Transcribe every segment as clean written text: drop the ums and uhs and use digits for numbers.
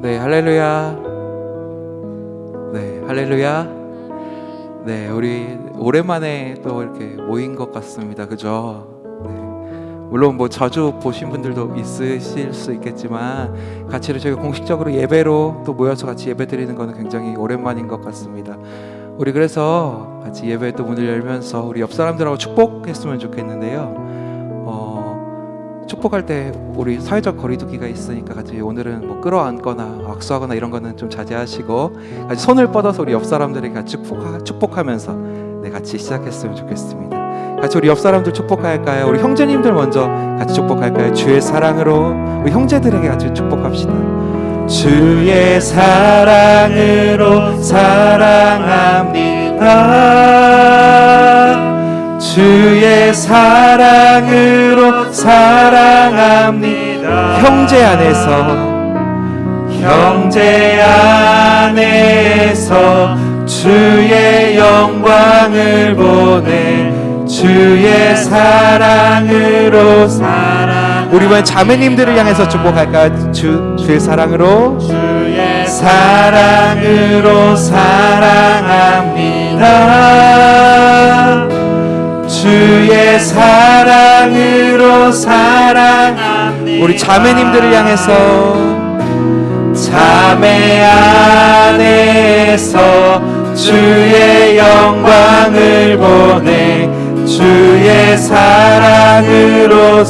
네, 할렐루야. 네, 할렐루야. 네, 우리 오랜만에 또 이렇게 모인 것 같습니다. 그죠? 네. 물론 뭐 자주 보신 분들도 있으실 수 있겠지만 같이 저희가 공식적으로 예배로 또 모여서 같이 예배 드리는 거는 굉장히 오랜만인 것 같습니다. 우리 그래서 같이 예배 또 문을 열면서 우리 옆 사람들하고 축복했으면 좋겠는데요. 축복할 때 우리 사회적 거리두기가 있으니까 같이 오늘은 뭐 끌어안거나 악수하거나 이런 거는 좀 자제하시고 같이 손을 뻗어서 우리 옆 사람들에게 같이 축복하면서 네, 같이 시작했으면 좋겠습니다. 같이 우리 옆 사람들 축복할까요? 우리 형제님들 먼저 같이 축복할까요? 주의 사랑으로 우리 형제들에게 같이 축복합시다. 주의 사랑으로 사랑합니다. 주의 사랑으로 사랑합니다. 형제 안에서 주의 영광을 보내 주의 사랑으로 우리 번 자매님들을 향해서 축복할까요? 주의 사랑으로 사랑합니다. 주의 사랑으로 사랑합니다. 우리 자매님들을 향해서 자매 안에서 주의 영광을 보내 주의 사랑으로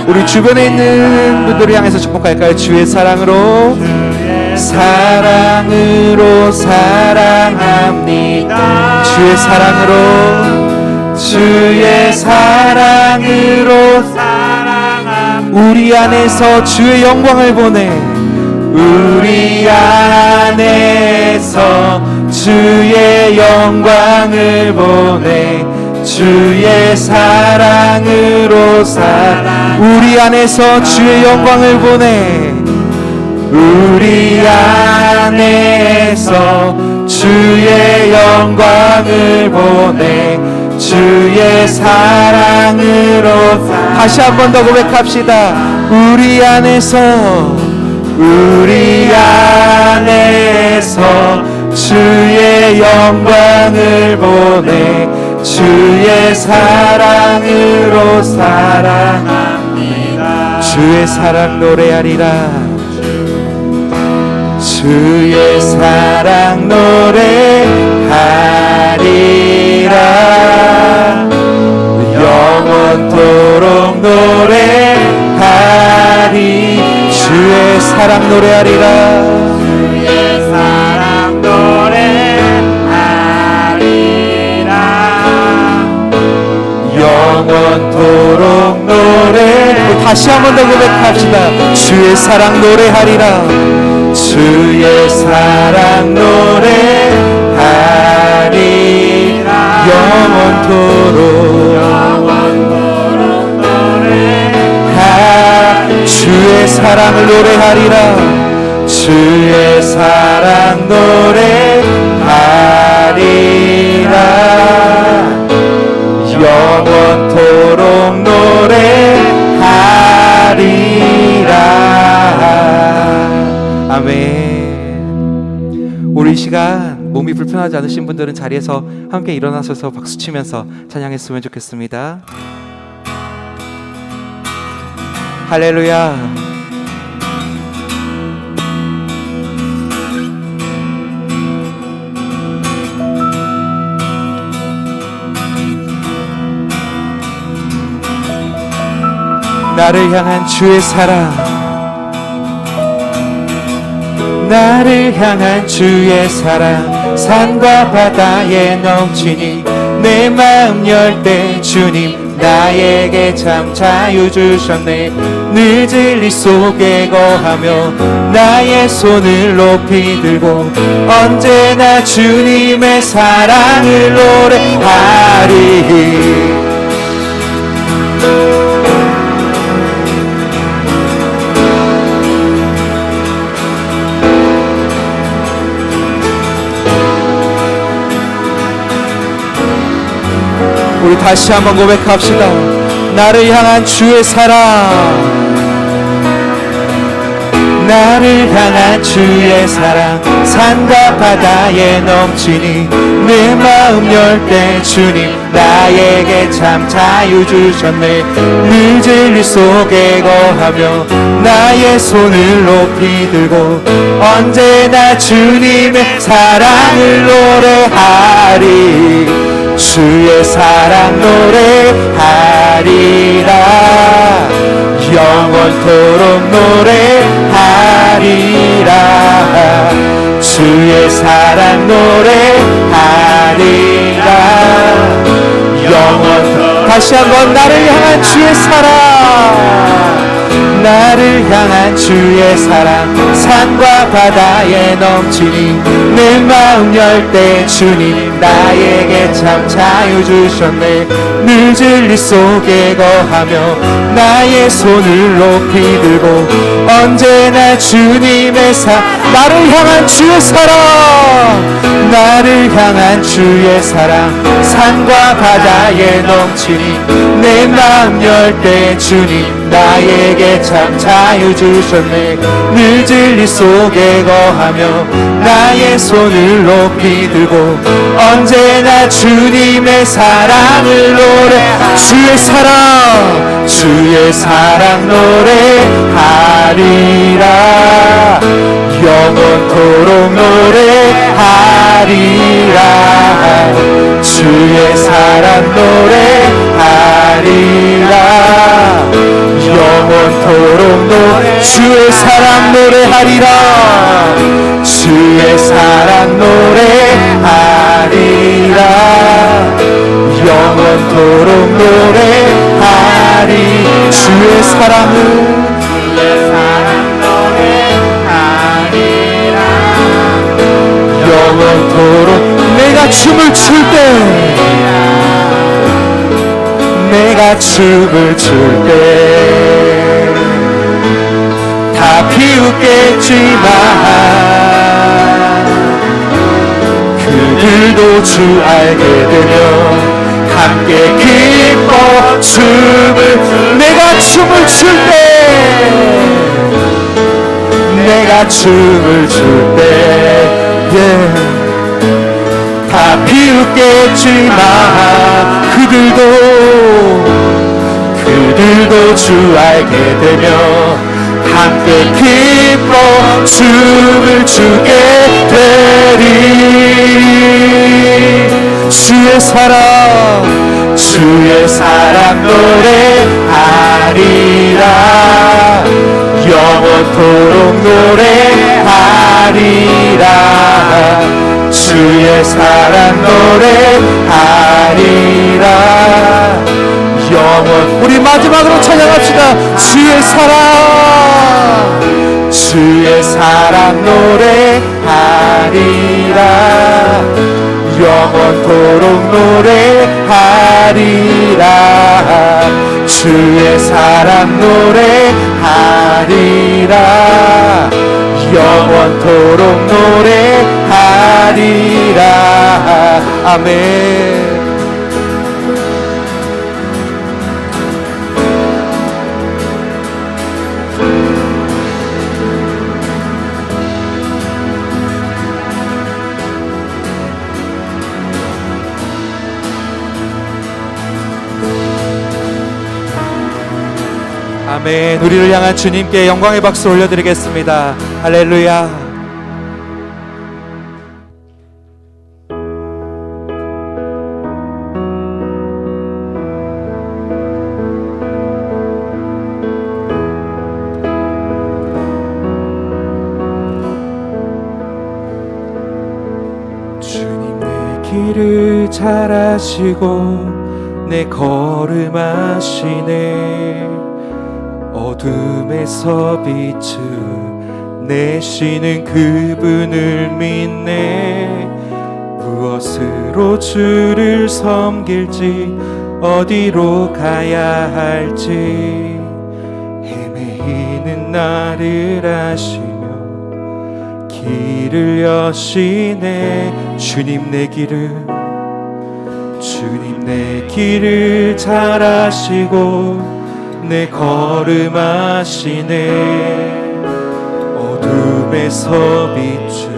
우리 주변에 있는 분들을 향해서 축복할까요? 주의 사랑으로 사랑합니다. 주의 사랑으로 우리 안에서 주의 영광을 보내 우리 안에서 주의 영광을 보내 주의 사랑으로 우리 안에서 주의 영광을 보내 우리 안에서 주의 영광을 보내 주의 사랑으로 다시 한 번 더 고백합시다. 우리 안에서 주의 영광을 보내 주의 사랑으로 사랑합니다. 주의 사랑 노래하리라. 주의 사랑 노래하리라. 영원토록 노래하리. 주의 사랑 노래하리라. 주의 사랑 노래하리라. 영원토록 노래. 다시 한 번 더 고백합시다. 주의 사랑 노래하리라. 주의 사랑 노래하리라. 영원토록 주의 사랑을 노래하리라. 주의 사랑 노래하리라. 영원토록 노래하리라. 아멘. 우리 이 시간 몸이 불편하지 않으신 분들은 자리에서 함께 일어나셔서 박수치면서 찬양했으면 좋겠습니다. 할렐루야. 나를 향한 주의 사랑, 나를 향한 주의 사랑 산과 바다에 넘치니 내 마음 열 때 주님 나에게 참 자유 주셨네. 늦을 일 속에 거하며 나의 손을 높이 들고 언제나 주님의 사랑을 노래하리. 우리 다시 한번 고백합시다. 나를 향한 주의 사랑, 나를 향한 주의 사랑 산과 바다에 넘치니 내 마음 열 때 주님 나에게 참 자유 주셨네. 늦은 일 속에 거하며 나의 손을 높이 들고 언제나 주님의 사랑을 노래하리. 주의 사랑 노래하리라. 영원토록 노래하리라. 주의 사랑 노래하리라. 영원토록. 다시 한번 나를 향한 주의 사랑, 나를 향한 주의 사랑 산과 바다에 넘치니 내 마음 열 때 주님 나에게 참 자유 주셨네. 늦은 일 속에 거하며 나의 손을 높이 들고 언제나 주님의 나를 향한 주의 사랑, 나를 향한 주의 사랑 산과 바다에 넘치니 내 마음 열 때 주님 나에게 참 자유 주셨네. 늦은 일 속에 거하며 나의 손을 높이 들고 언제나 주님의 사랑을 노래. 주의 사랑, 주의 사랑 노래하리라. 영원토록 노래하리라. 주의 사랑 노래하리라. 영원토록 노래. 주의 사랑 노래하리라. 주의 사랑 노래하리라. 영원토록 노래하리. 주의 사랑을, 주의 사랑 노래하리라. 영원토록. 내가 춤을 출 때, 내가 춤을 출 때 다 비웃겠지만 그들도 주 알게 되며 함께 기뻐 춤을. 내가 춤을 출 때, 내가 춤을 출 때 다 비웃겠지만 그들도 주 알게 되며 함께 기뻐 춤을 추게 되리. 주의 사랑, 주의 사랑 노래하리라. 영원토록 노래하리라. 주의 사랑 노래하리라. 영원. 우리 마지막으로 찬양합시다. 주의 사랑, 주의 사랑 노래하리라. 영원토록 노래하리라. 주의 사랑 노래하리라. 영원토록 노래하리라. 아멘. 아멘. 우리를 향한 주님께 영광의 박수 올려드리겠습니다. 할렐루야. 주님 내 길을 잘 아시고 내 걸음 아시네. 어둠에서 빛을 내시는 그분을 믿네. 무엇으로 주를 섬길지 어디로 가야 할지 헤매이는 나를 아시며 길을 여시네. 주님 내 길을 잘 아시고 내 걸음 아시네. 어둠에서 빛을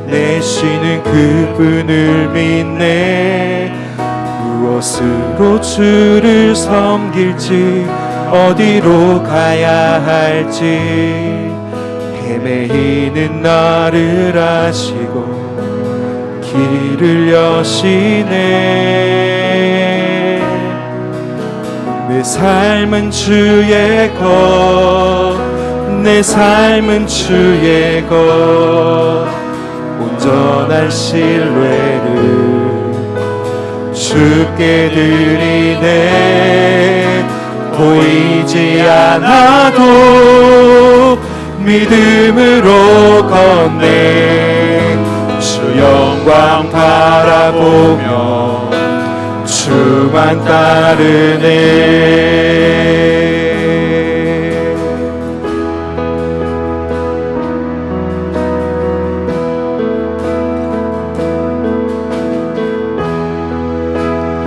내시는 그분을 믿네. 무엇으로 주를 섬길지 어디로 가야 할지 헤매이는 나를 아시고 길을 여시네. 내 삶은 주의 것, 내 삶은 주의 것, 온전한 신뢰를 주께 드리네. 보이지 않아도 믿음으로 걷네. 주 영광 바라보며 주만 따르네.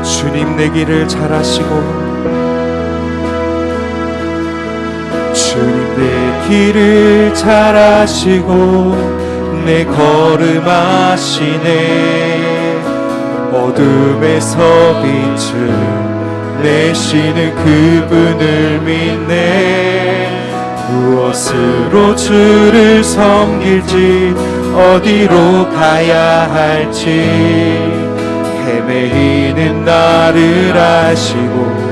주님 내 길을 잘 아시고 주님 내 길을 잘 아시고 내 걸음 아시네. 어둠에서 빛을 내시는 그분을 믿네. 무엇으로 주를 섬길지 어디로 가야 할지 헤매이는 나를 아시고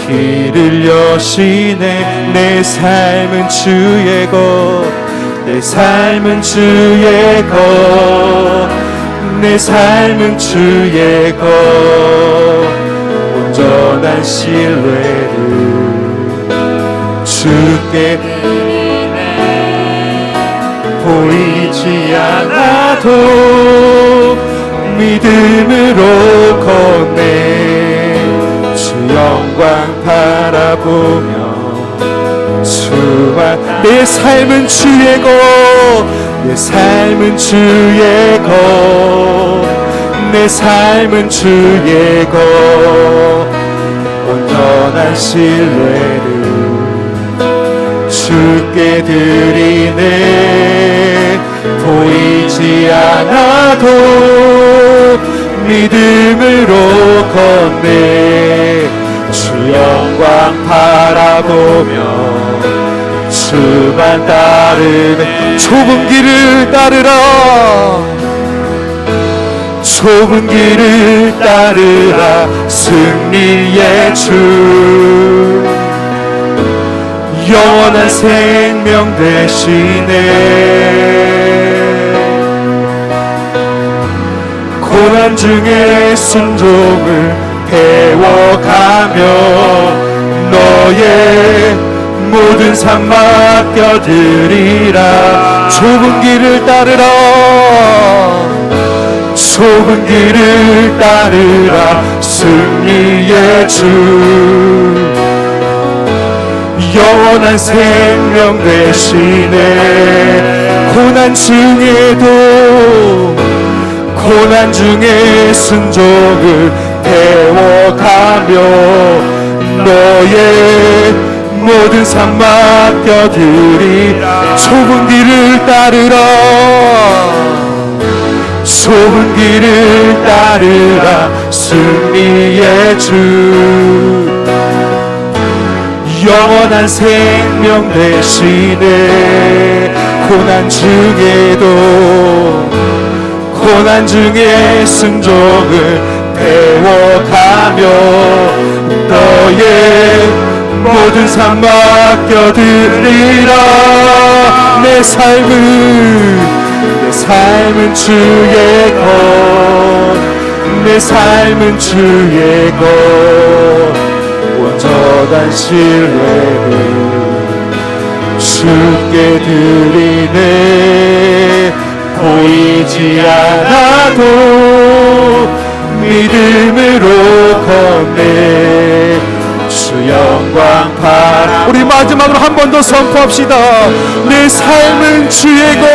길을 여시네. 내 삶은 주의 것, 내 삶은 주의 것, 내 삶은 주의 것, 온전한 신뢰를 주께 보이지 않아도 믿음으로 걷네. 주 영광 바라보며 주만. 내 삶은 주의 것, 내 삶은 주의 것, 내 삶은 주의 것, 온전한 신뢰를 주께 드리네. 보이지 않아도 믿음으로 걷네. 주 영광 바라보며 주만 따르네. 좁은 길을 따르라, 좁은 길을 따르라. 승리의 주 영원한 생명 되시네. 고난 중에 순종을 배워가며 너의 모든 삶 맡겨드리라. 좁은 길을 따르라, 좁은 길을 따르라. 승리의 주 영원한 생명 되시네. 고난 중에도 고난 중에 순종을 배워가며 너의 모든 삶 맡겨드리라. 좁은 길을 따르라, 좁은 길을 따르라. 승리의 주 영원한 생명 되시네. 고난 중에도 고난 중에 순종을 배워가며 너의 모든 삶 맡겨드리라. 내 삶은 주의 것, 내 삶은 주의 것, 온전한 신뢰를 주께 드리네. 보이지 않아도 믿음으로 걷네. 주 영광 바라. 우리 마지막으로 한 번 더 선포합시다. 내 삶은 주의 것,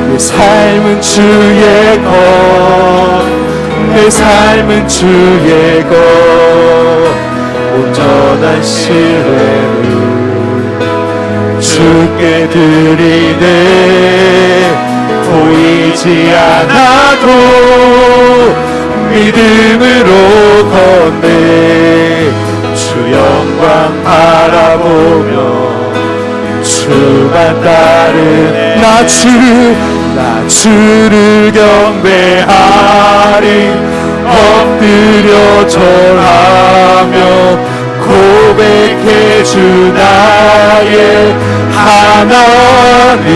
내 삶은 주의 것, 내 삶은 주의 것, 온전한 신뢰를 주께 드리네. 보이지 않아도 믿음으로 걷네. 주 영광 바라보며 주만 따르네. 나 주를 경배하리. 엎드려 절하며 고백해 주 나의 하나님.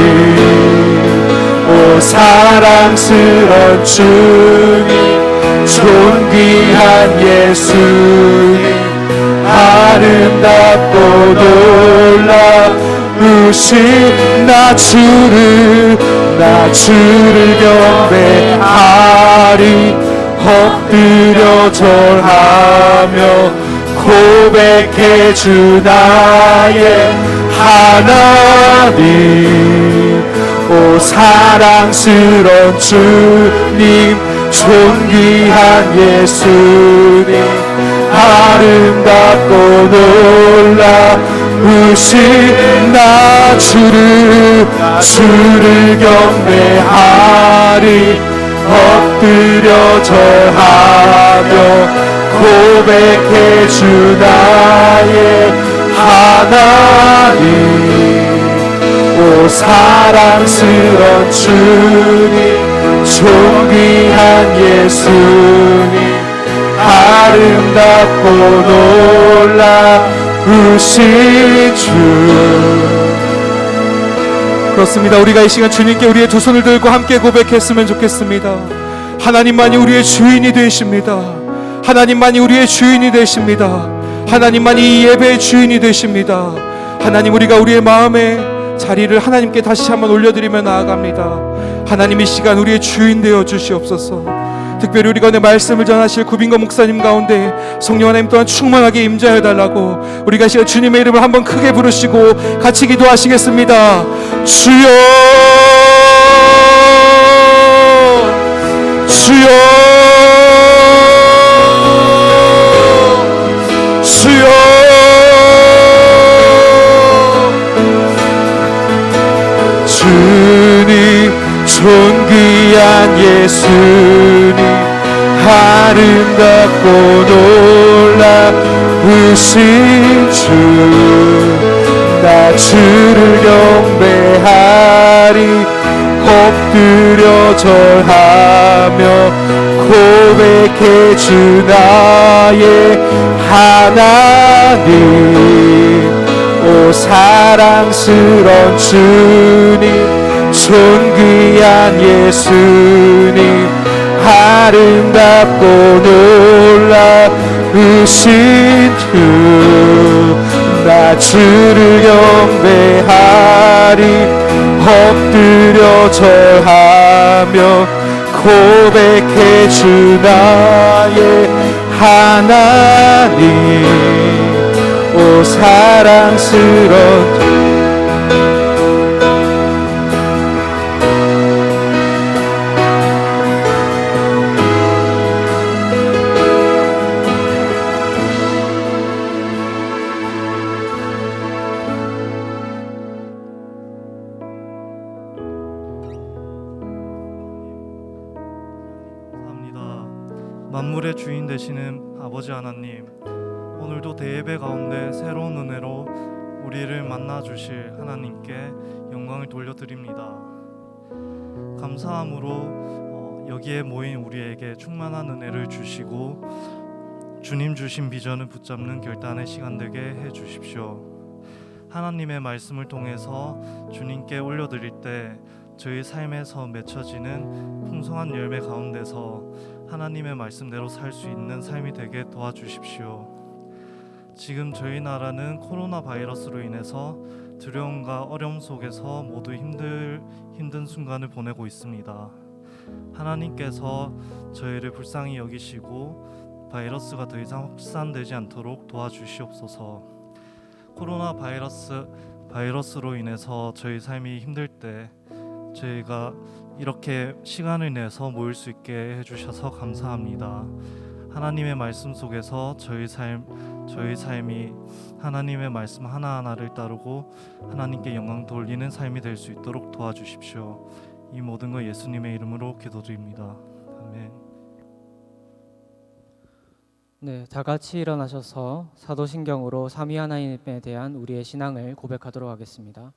오 사랑스런 주님, 존귀한 예수님, 아름답고 놀라우신 나 주를 경배하리. 엎드려 절하며 고백해 주 나의 하나님. 오 사랑스런 주님, 존귀한 예수님, 아름답고 놀라우신 나 주를 경배하리. 엎드려 절하며 고백해 주 나의 하나님. 오 사랑스런 주님, 존귀한 예수님, 아름답고 놀라우신 주. 그렇습니다. 우리가 이 시간 주님께 우리의 두 손을 들고 함께 고백했으면 좋겠습니다. 하나님만이 우리의 주인이 되십니다. 하나님만이 우리의 주인이 되십니다. 하나님만이 이 예배의 주인이 되십니다. 하나님, 우리가 우리의 마음의 자리를 하나님께 다시 한번 올려드리며 나아갑니다. 하나님, 이 시간 우리의 주인 되어 주시옵소서. 특별히 우리 가운데 말씀을 전하실 구빈거 목사님 가운데 성령 하나님 또한 충만하게 임재하여 달라고 우리가 시간 주님의 이름을 한번 크게 부르시고 같이 기도하시겠습니다. 주여, 주여, 주여. 주님, 존귀한 예수님, 아름답고 놀라우신 주, 나 주를 경배하리. 엎드려 절하며 고백해 주 나의 하나님. 오 사랑스런 주님, 존귀한 예수님, 아름답고 놀라우신 주, 나 주를 경배하리. 엎드려 절하며 고백해 주 나의 하나님. 오 사랑스런 만물의 주인 되시는 아버지 하나님, 오늘도 대예배 가운데 새로운 은혜로 우리를 만나 주실 하나님께 영광을 돌려드립니다. 감사함으로 여기에 모인 우리에게 충만한 은혜를 주시고 주님 주신 비전을 붙잡는 결단의 시간 되게 해 주십시오. 하나님의 말씀을 통해서 주님께 올려드릴 때 저희 삶에서 맺혀지는 풍성한 열매 가운데서 하나님의 말씀대로 살 수 있는 삶이 되게 도와주십시오. 지금 저희 나라는 코로나 바이러스로 인해서 두려움과 어려움 속에서 모두 힘든 순간을 보내고 있습니다. 하나님께서 저희를 불쌍히 여기시고 바이러스가 더 이상 확산되지 않도록 도와주시옵소서. 코로나 바이러스로 인해서 저희 삶이 힘들 때 저희가 이렇게 시간을 내서 모일 수 있게 해주셔서 감사합니다. 하나님의 말씀 속에서 저희 삶이 하나님의 말씀 하나하나를 따르고 하나님께 영광 돌리는 삶이 될 수 있도록 도와주십시오. 이 모든 것 예수님의 이름으로 기도드립니다. 아멘. 네, 다 같이 일어나셔서 사도신경으로 삼위 하나님에 대한 우리의 신앙을 고백하도록 하겠습니다.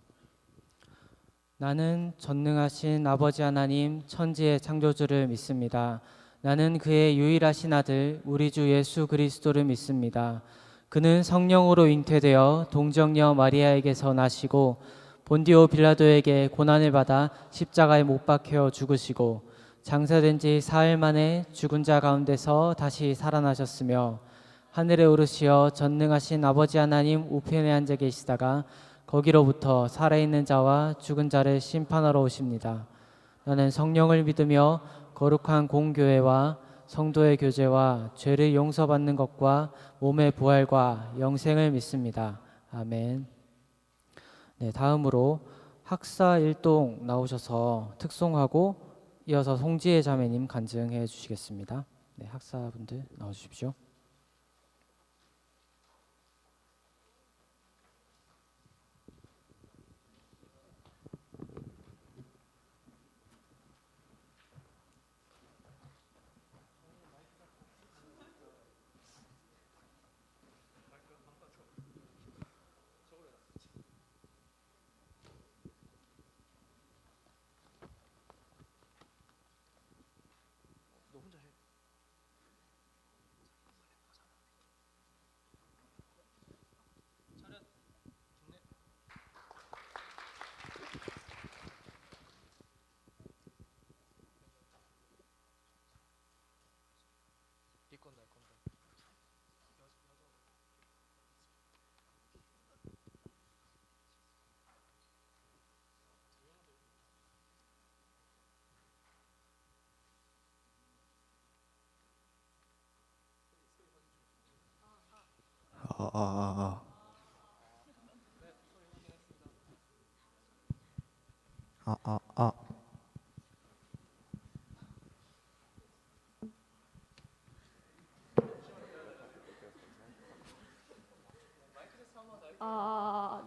나는 전능하신 아버지 하나님 천지의 창조주를 믿습니다. 나는 그의 유일하신 아들 우리 주 예수 그리스도를 믿습니다. 그는 성령으로 잉태되어 동정녀 마리아에게서 나시고 본디오 빌라도에게 고난을 받아 십자가에 못 박혀 죽으시고 장사된 지 사흘 만에 죽은 자 가운데서 다시 살아나셨으며 하늘에 오르시어 전능하신 아버지 하나님 우편에 앉아 계시다가 거기로부터 살아있는 자와 죽은 자를 심판하러 오십니다. 나는 성령을 믿으며 거룩한 공교회와 성도의 교제와 죄를 용서받는 것과 몸의 부활과 영생을 믿습니다. 아멘. 네, 다음으로 학사 일동 나오셔서 특송하고 이어서 송지혜 자매님 간증해 주시겠습니다. 네, 학사분들 나와주십시오.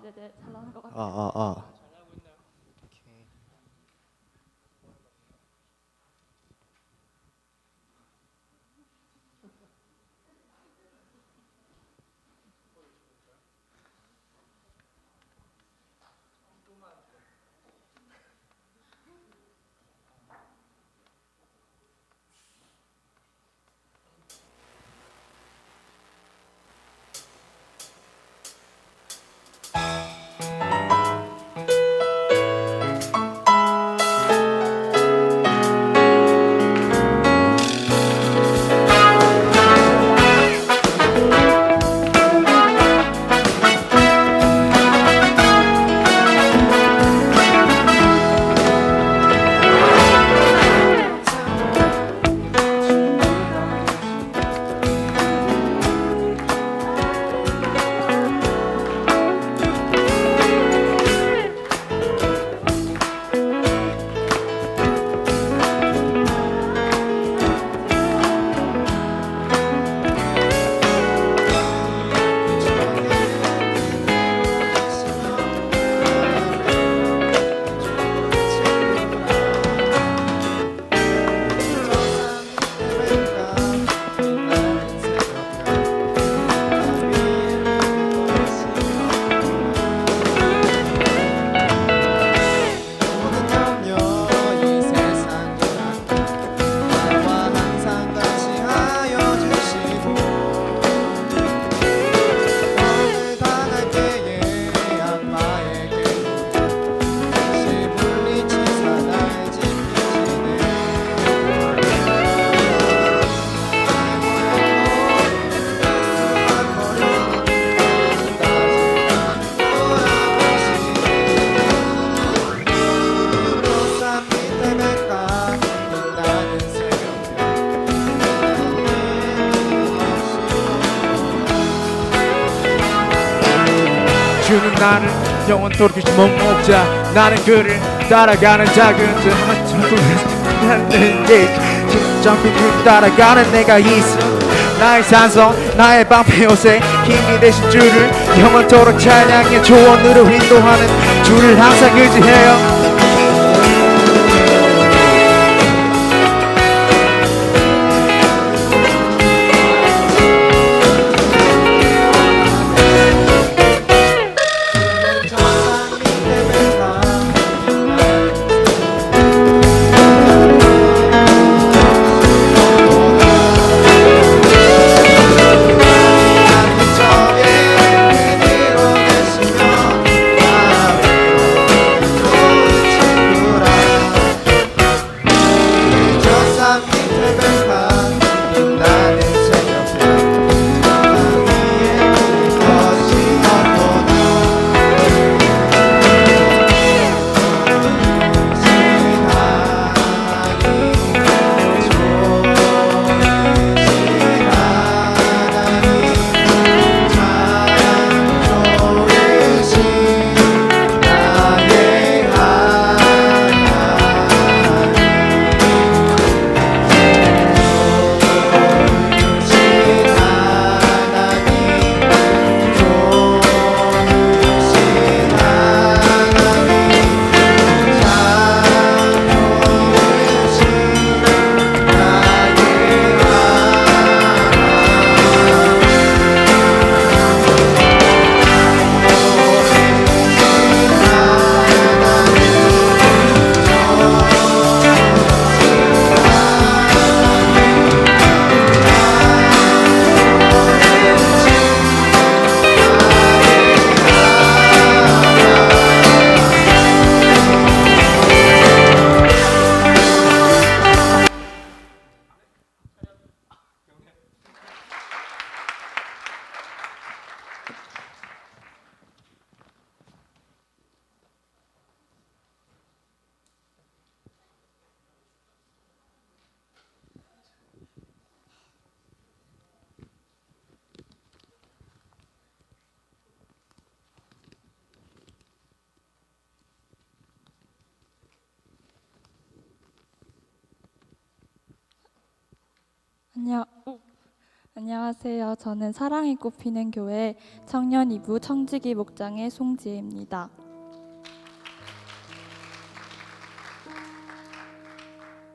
네네, 잘 나오는 것 같아요. 주는 나를 영원 돌이키지 못 먹자. 나는 그를 따라가는 작은 듯한 하는 게 점점 따라가는 내가 있어. 나의 산성 나의 방패 요새 힘이 되신 주를 영원토록 찬양해 조언으로 인도하는 주를 항상 의지해요. 안녕하세요. 저는 사랑이 꽃피는 교회 청년 2부 청지기 목장의 송지혜입니다.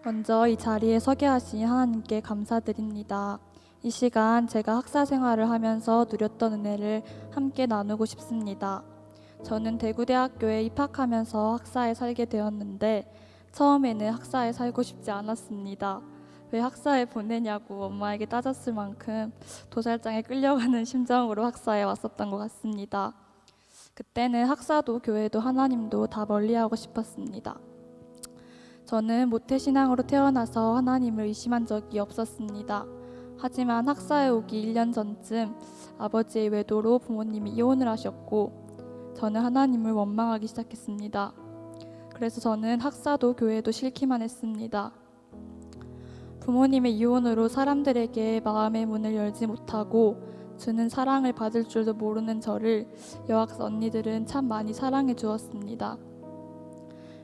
먼저 이 자리에 서게 하신 하나님께 감사드립니다. 이 시간 제가 학사 생활을 하면서 누렸던 은혜를 함께 나누고 싶습니다. 저는 대구대학교에 입학하면서 학사에 살게 되었는데 처음에는 학사에 살고 싶지 않았습니다. 왜 학사에 보내냐고 엄마에게 따졌을 만큼 도살장에 끌려가는 심정으로 학사에 왔었던 것 같습니다. 그때는 학사도 교회도 하나님도 다 멀리하고 싶었습니다. 저는 모태신앙으로 태어나서 하나님을 의심한 적이 없었습니다. 하지만 학사에 오기 1년 전쯤 아버지의 외도로 부모님이 이혼을 하셨고 저는 하나님을 원망하기 시작했습니다. 그래서 저는 학사도 교회도 싫기만 했습니다. 부모님의 이혼으로 사람들에게 마음의 문을 열지 못하고 주는 사랑을 받을 줄도 모르는 저를 여학사 언니들은 참 많이 사랑해 주었습니다.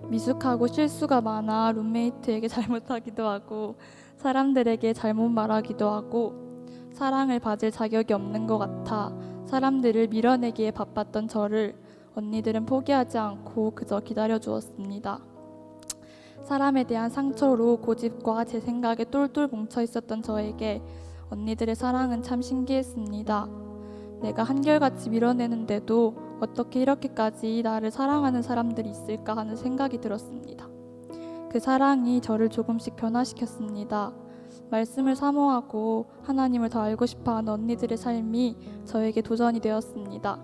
미숙하고 실수가 많아 룸메이트에게 잘못하기도 하고 사람들에게 잘못 말하기도 하고 사랑을 받을 자격이 없는 것 같아 사람들을 밀어내기에 바빴던 저를 언니들은 포기하지 않고 그저 기다려 주었습니다. 사람에 대한 상처로 고집과 제 생각에 똘똘 뭉쳐 있었던 저에게 언니들의 사랑은 참 신기했습니다. 내가 한결같이 밀어내는데도 어떻게 이렇게까지 나를 사랑하는 사람들이 있을까 하는 생각이 들었습니다. 그 사랑이 저를 조금씩 변화시켰습니다. 말씀을 사모하고 하나님을 더 알고 싶어하는 언니들의 삶이 저에게 도전이 되었습니다.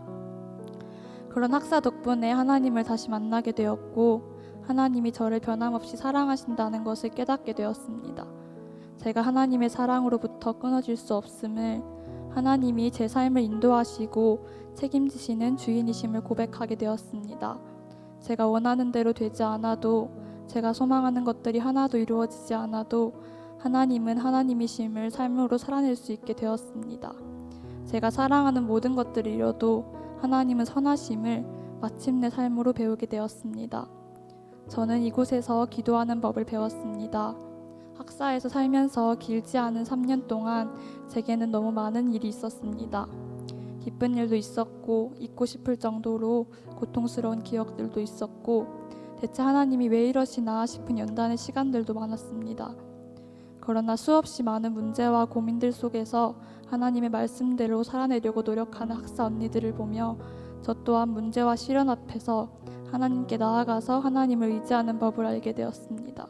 그런 학사 덕분에 하나님을 다시 만나게 되었고 하나님이 저를 변함없이 사랑하신다는 것을 깨닫게 되었습니다. 제가 하나님의 사랑으로부터 끊어질 수 없음을, 하나님이 제 삶을 인도하시고 책임지시는 주인이심을 고백하게 되었습니다. 제가 원하는 대로 되지 않아도, 제가 소망하는 것들이 하나도 이루어지지 않아도 하나님은 하나님이심을 삶으로 살아낼 수 있게 되었습니다. 제가 사랑하는 모든 것들을 잃어도 하나님은 선하심을 마침내 삶으로 배우게 되었습니다. 저는 이곳에서 기도하는 법을 배웠습니다. 학사에서 살면서 길지 않은 3년 동안 제게는 너무 많은 일이 있었습니다. 기쁜 일도 있었고 잊고 싶을 정도로 고통스러운 기억들도 있었고 대체 하나님이 왜 이러시나 싶은 연단의 시간들도 많았습니다. 그러나 수없이 많은 문제와 고민들 속에서 하나님의 말씀대로 살아내려고 노력하는 학사 언니들을 보며 저 또한 문제와 시련 앞에서 하나님께 나아가서 하나님을 의지하는 법을 알게 되었습니다.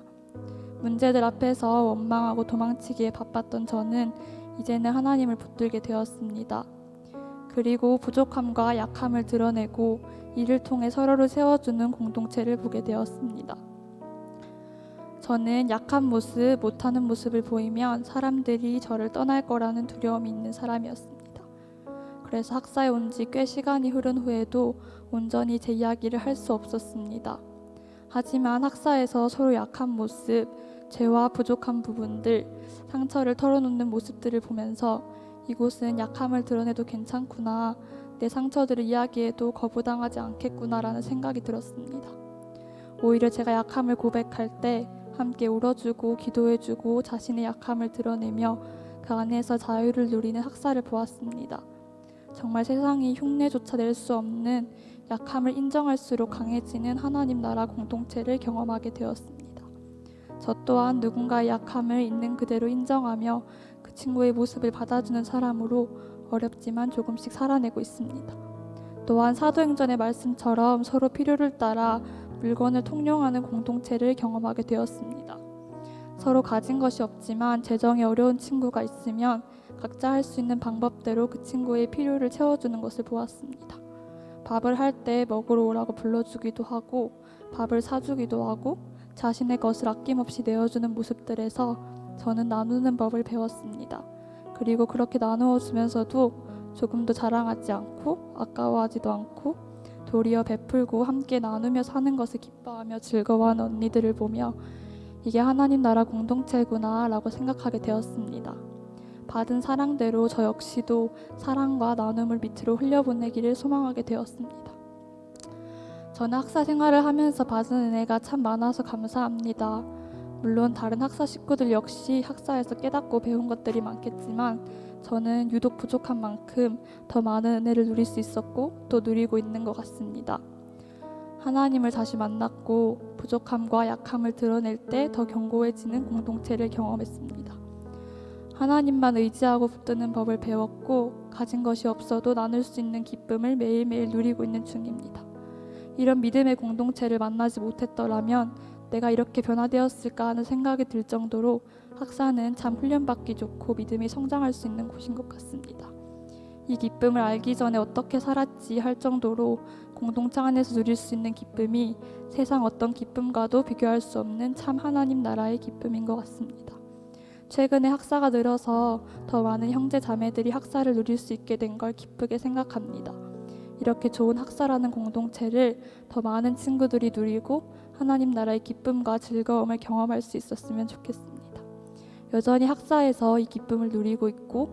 문제들 앞에서 원망하고 도망치기에 바빴던 저는 이제는 하나님을 붙들게 되었습니다. 그리고 부족함과 약함을 드러내고 이를 통해 서로를 세워주는 공동체를 보게 되었습니다. 저는 약한 모습, 못하는 모습을 보이면 사람들이 저를 떠날 거라는 두려움이 있는 사람이었습니다. 그래서 학사에 온 지 꽤 시간이 흐른 후에도 온전히 제 이야기를 할 수 없었습니다. 하지만 학사에서 서로 약한 모습, 죄와 부족한 부분들, 상처를 털어놓는 모습들을 보면서 이곳은 약함을 드러내도 괜찮구나, 내 상처들을 이야기해도 거부당하지 않겠구나라는 생각이 들었습니다. 오히려 제가 약함을 고백할 때 함께 울어주고 기도해주고 자신의 약함을 드러내며 그 안에서 자유를 누리는 학사를 보았습니다. 정말 세상이 흉내조차 낼 수 없는 약함을 인정할수록 강해지는 하나님 나라 공동체를 경험하게 되었습니다. 저 또한 누군가의 약함을 있는 그대로 인정하며 그 친구의 모습을 받아주는 사람으로 어렵지만 조금씩 살아내고 있습니다. 또한 사도행전의 말씀처럼 서로 필요를 따라 물건을 통용하는 공동체를 경험하게 되었습니다. 서로 가진 것이 없지만 재정이 어려운 친구가 있으면 각자 할 수 있는 방법대로 그 친구의 필요를 채워주는 것을 보았습니다. 밥을 할 때 먹으러 오라고 불러주기도 하고 밥을 사주기도 하고 자신의 것을 아낌없이 내어주는 모습들에서 저는 나누는 법을 배웠습니다. 그리고 그렇게 나누어 주면서도 조금도 자랑하지 않고 아까워하지도 않고 도리어 베풀고 함께 나누며 사는 것을 기뻐하며 즐거워하는 언니들을 보며 이게 하나님 나라 공동체구나 라고 생각하게 되었습니다. 받은 사랑대로 저 역시도 사랑과 나눔을 밑으로 흘려보내기를 소망하게 되었습니다. 저는 학사 생활을 하면서 받은 은혜가 참 많아서 감사합니다. 물론 다른 학사 식구들 역시 학사에서 깨닫고 배운 것들이 많겠지만 저는 유독 부족한 만큼 더 많은 은혜를 누릴 수 있었고 또 누리고 있는 것 같습니다. 하나님을 다시 만났고 부족함과 약함을 드러낼 때 더 견고해지는 공동체를 경험했습니다. 하나님만 의지하고 붙드는 법을 배웠고 가진 것이 없어도 나눌 수 있는 기쁨을 매일매일 누리고 있는 중입니다. 이런 믿음의 공동체를 만나지 못했더라면 내가 이렇게 변화되었을까 하는 생각이 들 정도로 학사는 참 훈련받기 좋고 믿음이 성장할 수 있는 곳인 것 같습니다. 이 기쁨을 알기 전에 어떻게 살았지 할 정도로 공동체 안에서 누릴 수 있는 기쁨이 세상 어떤 기쁨과도 비교할 수 없는 참 하나님 나라의 기쁨인 것 같습니다. 최근에 학사가 늘어서 더 많은 형제 자매들이 학사를 누릴 수 있게 된 걸 기쁘게 생각합니다. 이렇게 좋은 학사라는 공동체를 더 많은 친구들이 누리고 하나님 나라의 기쁨과 즐거움을 경험할 수 있었으면 좋겠습니다. 여전히 학사에서 이 기쁨을 누리고 있고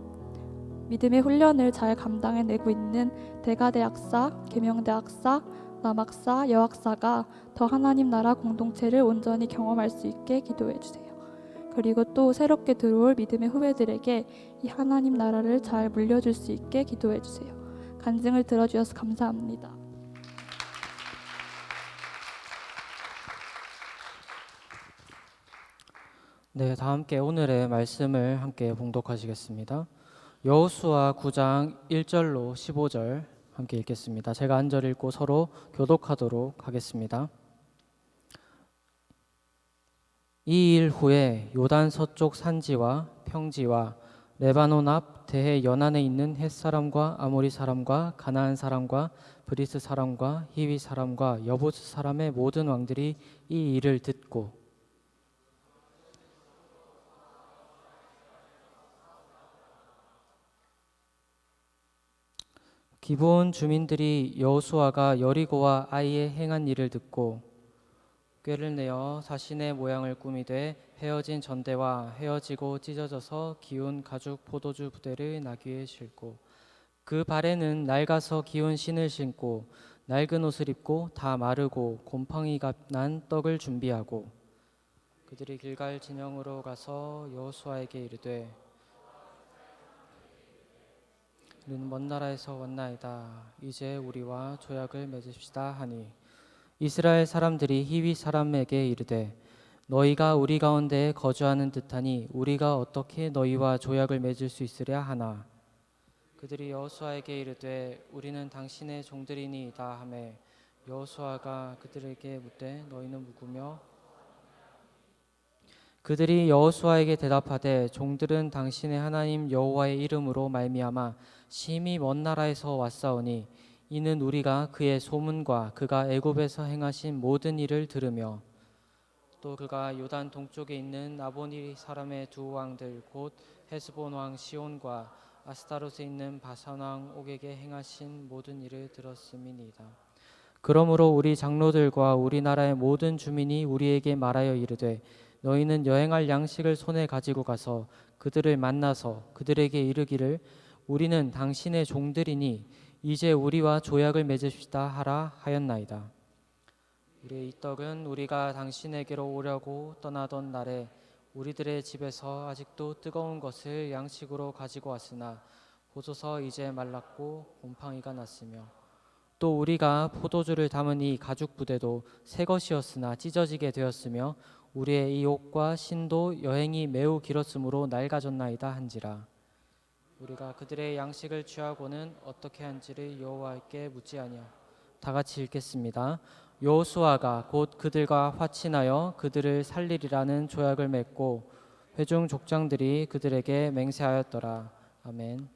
믿음의 훈련을 잘 감당해내고 있는 대가대 학사, 계명대 학사, 남학사, 여학사가 더 하나님 나라 공동체를 온전히 경험할 수 있게 기도해 주세요. 그리고 또 새롭게 들어올 믿음의 후배들에게 이 하나님 나라를 잘 물려줄 수 있게 기도해 주세요. 간증을 들어주셔서 감사합니다. 네, 다 함께 오늘의 말씀을 함께 봉독하시겠습니다. 여호수아 9장 1절로 15절 함께 읽겠습니다. 제가 한 절 읽고 서로 교독하도록 하겠습니다. 이 일 후에 요단 서쪽 산지와 평지와 레바논 앞 대해 연안에 있는 헷 사람과 아모리 사람과 가나안 사람과 브리스 사람과 히위 사람과 여부스 사람의 모든 왕들이 이 일을 듣고 기브온 주민들이 여호수아가 여리고와 아이에 행한 일을 듣고 꾀를 내어 자신의 모양을 꾸미되 헤어진 전대와 헤어지고 찢어져서 기운 가죽 포도주 부대를 나귀에 싣고 그 발에는 낡아서 기운 신을 신고 낡은 옷을 입고 다 마르고 곰팡이가 난 떡을 준비하고 그들이 길갈 진영으로 가서 여호수아에게 이르되 우리는 먼 나라에서 왔나이다. 이제 우리와 조약을 맺읍시다 하니 이스라엘 사람들이 히위 사람에게 이르되 너희가 우리 가운데 거주하는 듯하니 우리가 어떻게 너희와 조약을 맺을 수 있으랴 하나 그들이 여호수아에게 이르되 우리는 당신의 종들이니이다 하매 여호수아가 그들에게 묻되 너희는 누구며 그들이 여호수아에게 대답하되 종들은 당신의 하나님 여호와의 이름으로 말미암아 심히 먼 나라에서 왔사오니 이는 우리가 그의 소문과 그가 애굽에서 행하신 모든 일을 들으며 또 그가 요단 동쪽에 있는 아보니 사람의 두 왕들 곧 헤스본 왕 시온과 아스타롯에 있는 바산 왕 옥에게 행하신 모든 일을 들었음이니이다. 그러므로 우리 장로들과 우리나라의 모든 주민이 우리에게 말하여 이르되 너희는 여행할 양식을 손에 가지고 가서 그들을 만나서 그들에게 이르기를 우리는 당신의 종들이니 이제 우리와 조약을 맺읍시다 하라 하였나이다. 우리의 이 떡은 우리가 당신에게로 오려고 떠나던 날에 우리들의 집에서 아직도 뜨거운 것을 양식으로 가지고 왔으나 보소서 이제 말랐고 곰팡이가 났으며 또 우리가 포도주를 담은 이 가죽 부대도 새 것이었으나 찢어지게 되었으며 우리의 이 옷과 신도 여행이 매우 길었으므로 낡아졌나이다 한지라. 우리가 그들의 양식을 취하고는 어떻게 한지를 여호와께 묻지 아니하. 다 같이 읽겠습니다. 여호수아가 곧 그들과 화친하여 그들을 살리리라는 조약을 맺고 회중 족장들이 그들에게 맹세하였더라. 아멘.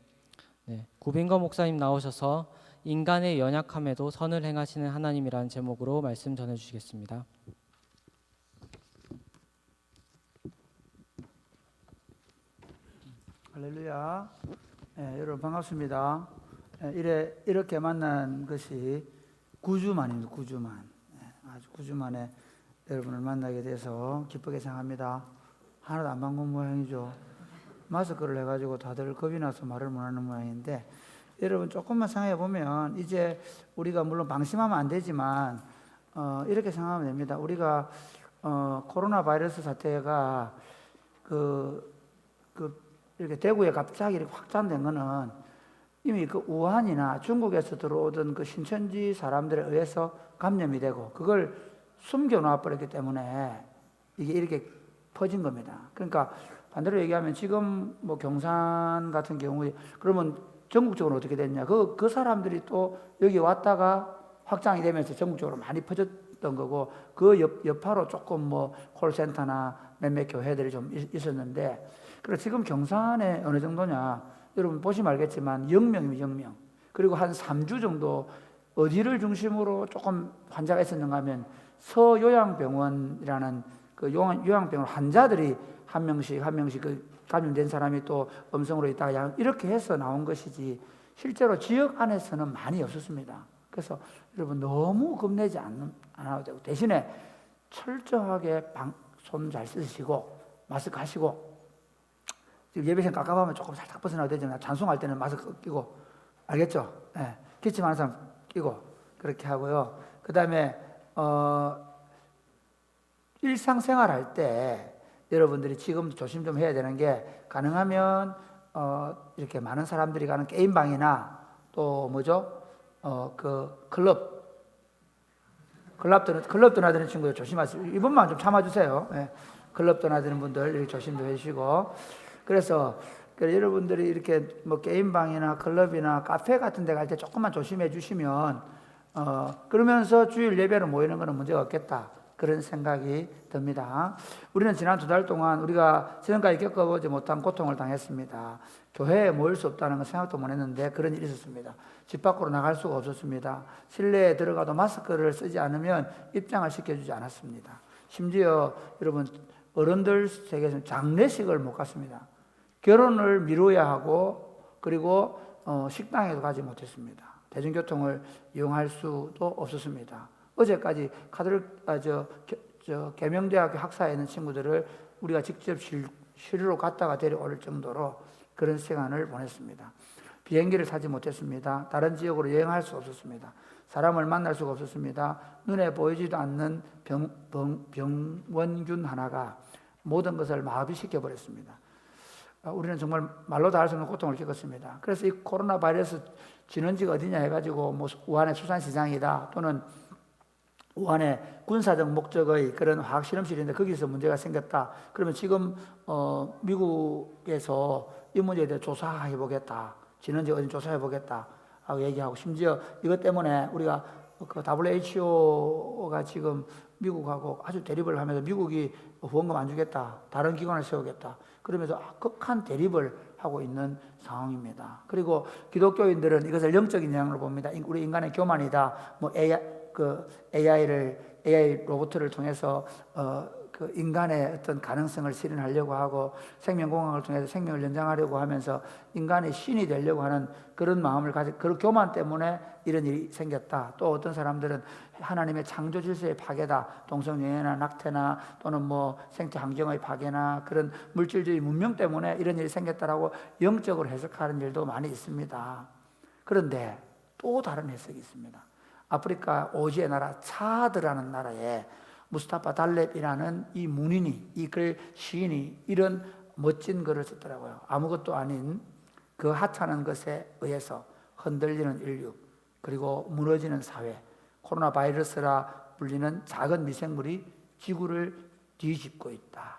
네, 구빈거 목사님 나오셔서 인간의 연약함에도 선을 행하시는 하나님이라는 제목으로 말씀 전해주시겠습니다. 할렐루야. 여러분 반갑습니다. 이렇게 만난 것이 9주 만입니다. 9주 만. 아주 9주 만에 여러분을 만나게 돼서 기쁘게 생각합니다. 하나도 안 반가운 모양이죠. 마스크를 해가지고 다들 겁이 나서 말을 못하는 모양인데 여러분 조금만 생각해 보면 이제 우리가 물론 방심하면 안 되지만 이렇게 생각하면 됩니다. 우리가 코로나 바이러스 사태가 이렇게 대구에 갑자기 이렇게 확산된 거는 이미 그 우한이나 중국에서 들어오던 그 신천지 사람들에 의해서 감염이 되고 그걸 숨겨놓아 버렸기 때문에 이게 이렇게 퍼진 겁니다. 그러니까 반대로 얘기하면 지금 뭐 경산 같은 경우에 그러면 전국적으로 어떻게 됐냐? 그 사람들이 또 여기 왔다가 확장이 되면서 전국적으로 많이 퍼졌던 거고 그 여파로 조금 뭐 콜센터나 몇몇 교회들이 좀 있었는데 그래서 지금 경산에 어느 정도냐? 여러분 보시면 알겠지만 0명이면 0명. 그리고 한 3주 정도 어디를 중심으로 조금 환자가 있었는가 하면 서요양병원이라는 그 요양병원 환자들이 한 명씩 그 감염된 사람이 또 음성으로 있다가 이렇게 해서 나온 것이지 실제로 지역 안에서는 많이 없었습니다. 그래서 여러분 너무 겁내지 않아도 되고 대신에 철저하게 손 잘 쓰시고 마스크 하시고 지금 예배생 깝깝하면 조금 살짝 벗어나도 되지만 찬송할 때는 마스크 끼고 알겠죠? 네. 기침하는 사람 끼고 그렇게 하고요. 그 다음에 일상생활 할 때 여러분들이 지금도 조심 좀 해야 되는 게 가능하면 이렇게 많은 사람들이 가는 게임방이나 또 뭐죠? 그 클럽 떠나드는 친구들 조심하세요. 이번만 좀 참아주세요. 네. 클럽 떠나드는 분들 이렇게 조심 좀 해주시고 그래서 여러분들이 이렇게 뭐 게임방이나 클럽이나 카페 같은 데 갈 때 조금만 조심해 주시면 그러면서 주일 예배로 모이는 것은 문제가 없겠다. 그런 생각이 듭니다. 우리는 지난 2달 동안 우리가 지금까지 겪어보지 못한 고통을 당했습니다. 교회에 모일 수 없다는 건 생각도 못 했는데 그런 일이 있었습니다. 집 밖으로 나갈 수가 없었습니다. 실내에 들어가도 마스크를 쓰지 않으면 입장을 시켜주지 않았습니다. 심지어 여러분 어른들 세계에서는 장례식을 못 갔습니다. 결혼을 미루어야 하고 그리고 식당에도 가지 못했습니다. 대중교통을 이용할 수도 없었습니다. 어제까지 계명대학교 학사에 있는 친구들을 우리가 직접 실로 갔다가 데려올 정도로 그런 시간을 보냈습니다. 비행기를 타지 못했습니다. 다른 지역으로 여행할 수 없었습니다. 사람을 만날 수가 없었습니다. 눈에 보이지도 않는 병원균 하나가 모든 것을 마비시켜 버렸습니다. 우리는 정말 말로 다 할 수 없는 고통을 겪었습니다. 그래서 이 코로나 바이러스 진원지가 어디냐 해가지고 뭐 우한의 수산시장이다 또는 우한의 군사적 목적의 그런 화학실험실인데 거기서 문제가 생겼다. 그러면 지금 미국에서 이 문제에 대해 조사해 보겠다. 진원지 어디 조사해 보겠다 하고 얘기하고, 심지어 이것 때문에 우리가 그 WHO가 지금 미국하고 아주 대립을 하면서 미국이 후원금 안 주겠다, 다른 기관을 세우겠다, 그러면서 극한 대립을 하고 있는 상황입니다. 그리고 기독교인들은 이것을 영적인 영향으로 봅니다. 우리 인간의 교만이다. 뭐 AI 로봇을 통해서 그 인간의 어떤 가능성을 실현하려고 하고 생명공학을 통해서 생명을 연장하려고 하면서 인간의 신이 되려고 하는 그런 마음을 가지고, 그런 교만 때문에 이런 일이 생겼다. 또 어떤 사람들은 하나님의 창조 질서의 파괴다, 동성연애나 낙태나 또는 뭐 생태 환경의 파괴나 그런 물질주의 문명 때문에 이런 일이 생겼다라고 영적으로 해석하는 일도 많이 있습니다. 그런데 또 다른 해석이 있습니다. 아프리카 오지의 나라 차드라는 나라에 무스타파 달렙이라는 이 문인이, 이 글 시인이 이런 멋진 글을 썼더라고요. 아무것도 아닌 그 하찮은 것에 의해서 흔들리는 인류, 그리고 무너지는 사회, 코로나 바이러스라 불리는 작은 미생물이 지구를 뒤집고 있다.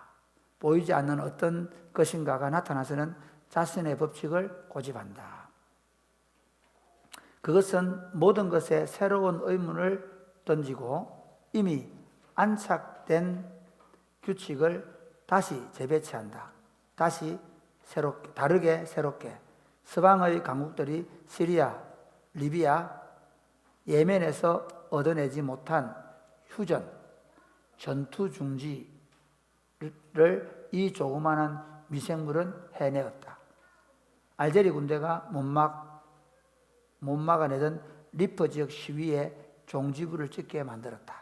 보이지 않는 어떤 것인가가 나타나서는 자신의 법칙을 고집한다. 그것은 모든 것에 새로운 의문을 던지고 이미 안착된 규칙을 다시 재배치한다. 다시 새롭게, 다르게 새롭게. 서방의 강국들이 시리아, 리비아, 예멘에서 얻어내지 못한 휴전, 전투 중지를 이 조그마한 미생물은 해내었다. 알제리 군대가 못 막아내던 리퍼 지역 시위에 종지부를 찍게 만들었다.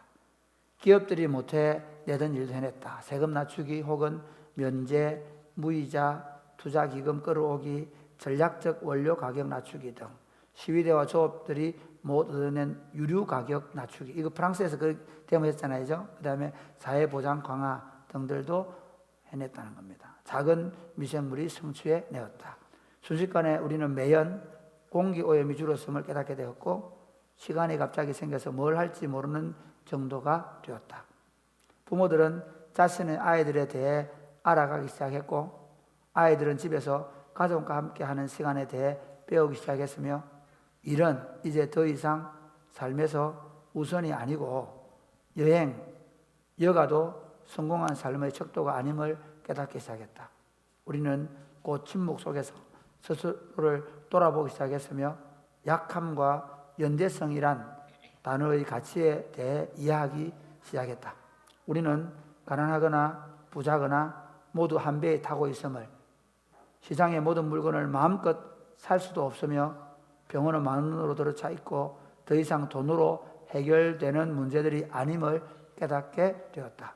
기업들이 못해 내던 일도 해냈다. 세금 낮추기 혹은 면제, 무이자, 투자기금 끌어오기, 전략적 원료 가격 낮추기 등 시위대와 조업들이 못 얻어낸 유류 가격 낮추기, 이거 프랑스에서 그 데모했잖아요. 그 다음에 사회보장 강화 등들도 해냈다는 겁니다. 작은 미생물이 성취해 내었다. 순식간에 우리는 매연 공기오염이 줄었음을 깨닫게 되었고 시간이 갑자기 생겨서 뭘 할지 모르는 정도가 되었다. 부모들은 자신의 아이들에 대해 알아가기 시작했고 아이들은 집에서 가족과 함께하는 시간에 대해 배우기 시작했으며 일은 이제 더 이상 삶에서 우선이 아니고 여행, 여가도 성공한 삶의 척도가 아님을 깨닫기 시작했다. 우리는 곧 침묵 속에서 스스로를 돌아보기 시작했으며 약함과 연대성이란 단어의 가치에 대해 이해하기 시작했다. 우리는 가난하거나 부자거나 모두 한 배에 타고 있음을, 시장의 모든 물건을 마음껏 살 수도 없으며 병원은 만원으로 들어차 있고 더 이상 돈으로 해결되는 문제들이 아님을 깨닫게 되었다.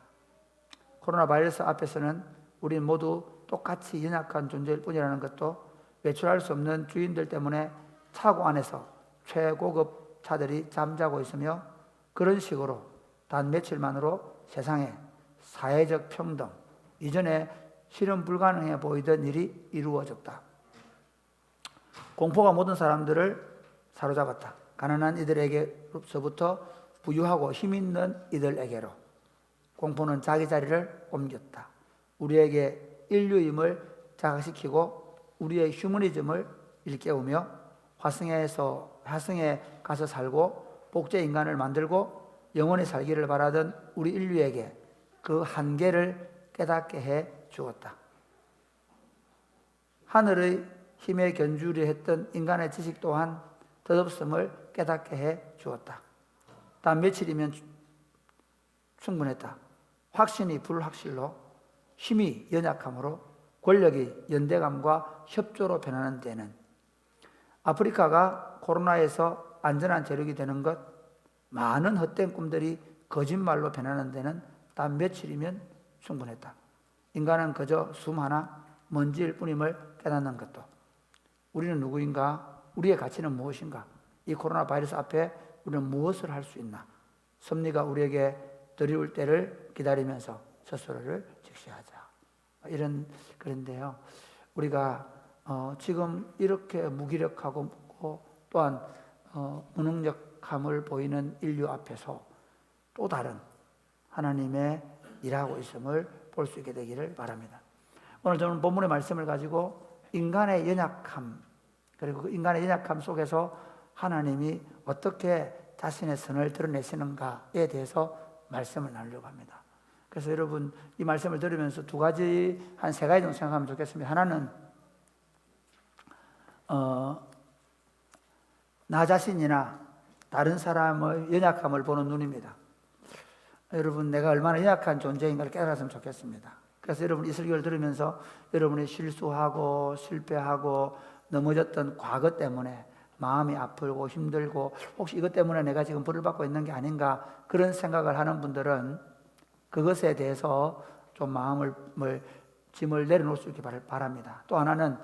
코로나 바이러스 앞에서는 우린 모두 똑같이 연약한 존재일 뿐이라는 것도, 외출할 수 없는 주인들 때문에 차고 안에서 최고급 차들이 잠자고 있으며 그런 식으로 단 며칠만으로 세상에 사회적 평등, 이전에 실현 불가능해 보이던 일이 이루어졌다. 공포가 모든 사람들을 사로잡았다. 가난한 이들에게로부터 부유하고 힘 있는 이들에게로 공포는 자기 자리를 옮겼다. 우리에게 인류임을 자각시키고 우리의 휴머니즘을 일깨우며 화성에 가서 살고 복제 인간을 만들고 영원히 살기를 바라던 우리 인류에게 그 한계를 깨닫게 해 주었다. 하늘의 힘에 견주려 했던 인간의 지식 또한 덧없음을 깨닫게 해 주었다. 단 며칠이면 충분했다. 확신이 불확실로, 힘이 연약함으로, 권력이 연대감과 협조로 변하는 데는, 아프리카가 코로나에서 안전한 재력이 되는 것, 많은 헛된 꿈들이 거짓말로 변하는 데는 단 며칠이면 충분했다. 인간은 그저 숨 하나 먼지일 뿐임을 깨닫는 것도. 우리는 누구인가? 우리의 가치는 무엇인가? 이 코로나 바이러스 앞에 우리는 무엇을 할 수 있나? 섭리가 우리에게 드리울 때를 기다리면서 스스로를 지키십시오. 묵시하자. 이런 그런데요. 우리가 지금 이렇게 무기력하고 또한 무능력함을 보이는 인류 앞에서 또 다른 하나님의 일하고 있음을 볼 수 있게 되기를 바랍니다. 오늘 저는 본문의 말씀을 가지고 인간의 연약함, 그리고 그 인간의 연약함 속에서 하나님이 어떻게 자신의 선을 드러내시는가에 대해서 말씀을 나누려고 합니다. 그래서 여러분 이 말씀을 들으면서 한 세 가지 정도 생각하면 좋겠습니다. 하나는 나 자신이나 다른 사람의 연약함을 보는 눈입니다. 여러분 내가 얼마나 연약한 존재인가를 깨달았으면 좋겠습니다. 그래서 여러분 이 설교를 들으면서 여러분이 실수하고 실패하고 넘어졌던 과거 때문에 마음이 아프고 힘들고 혹시 이것 때문에 내가 지금 벌을 받고 있는 게 아닌가 그런 생각을 하는 분들은 그것에 대해서 좀 짐을 내려놓을 수 있게 바랍니다. 또 하나는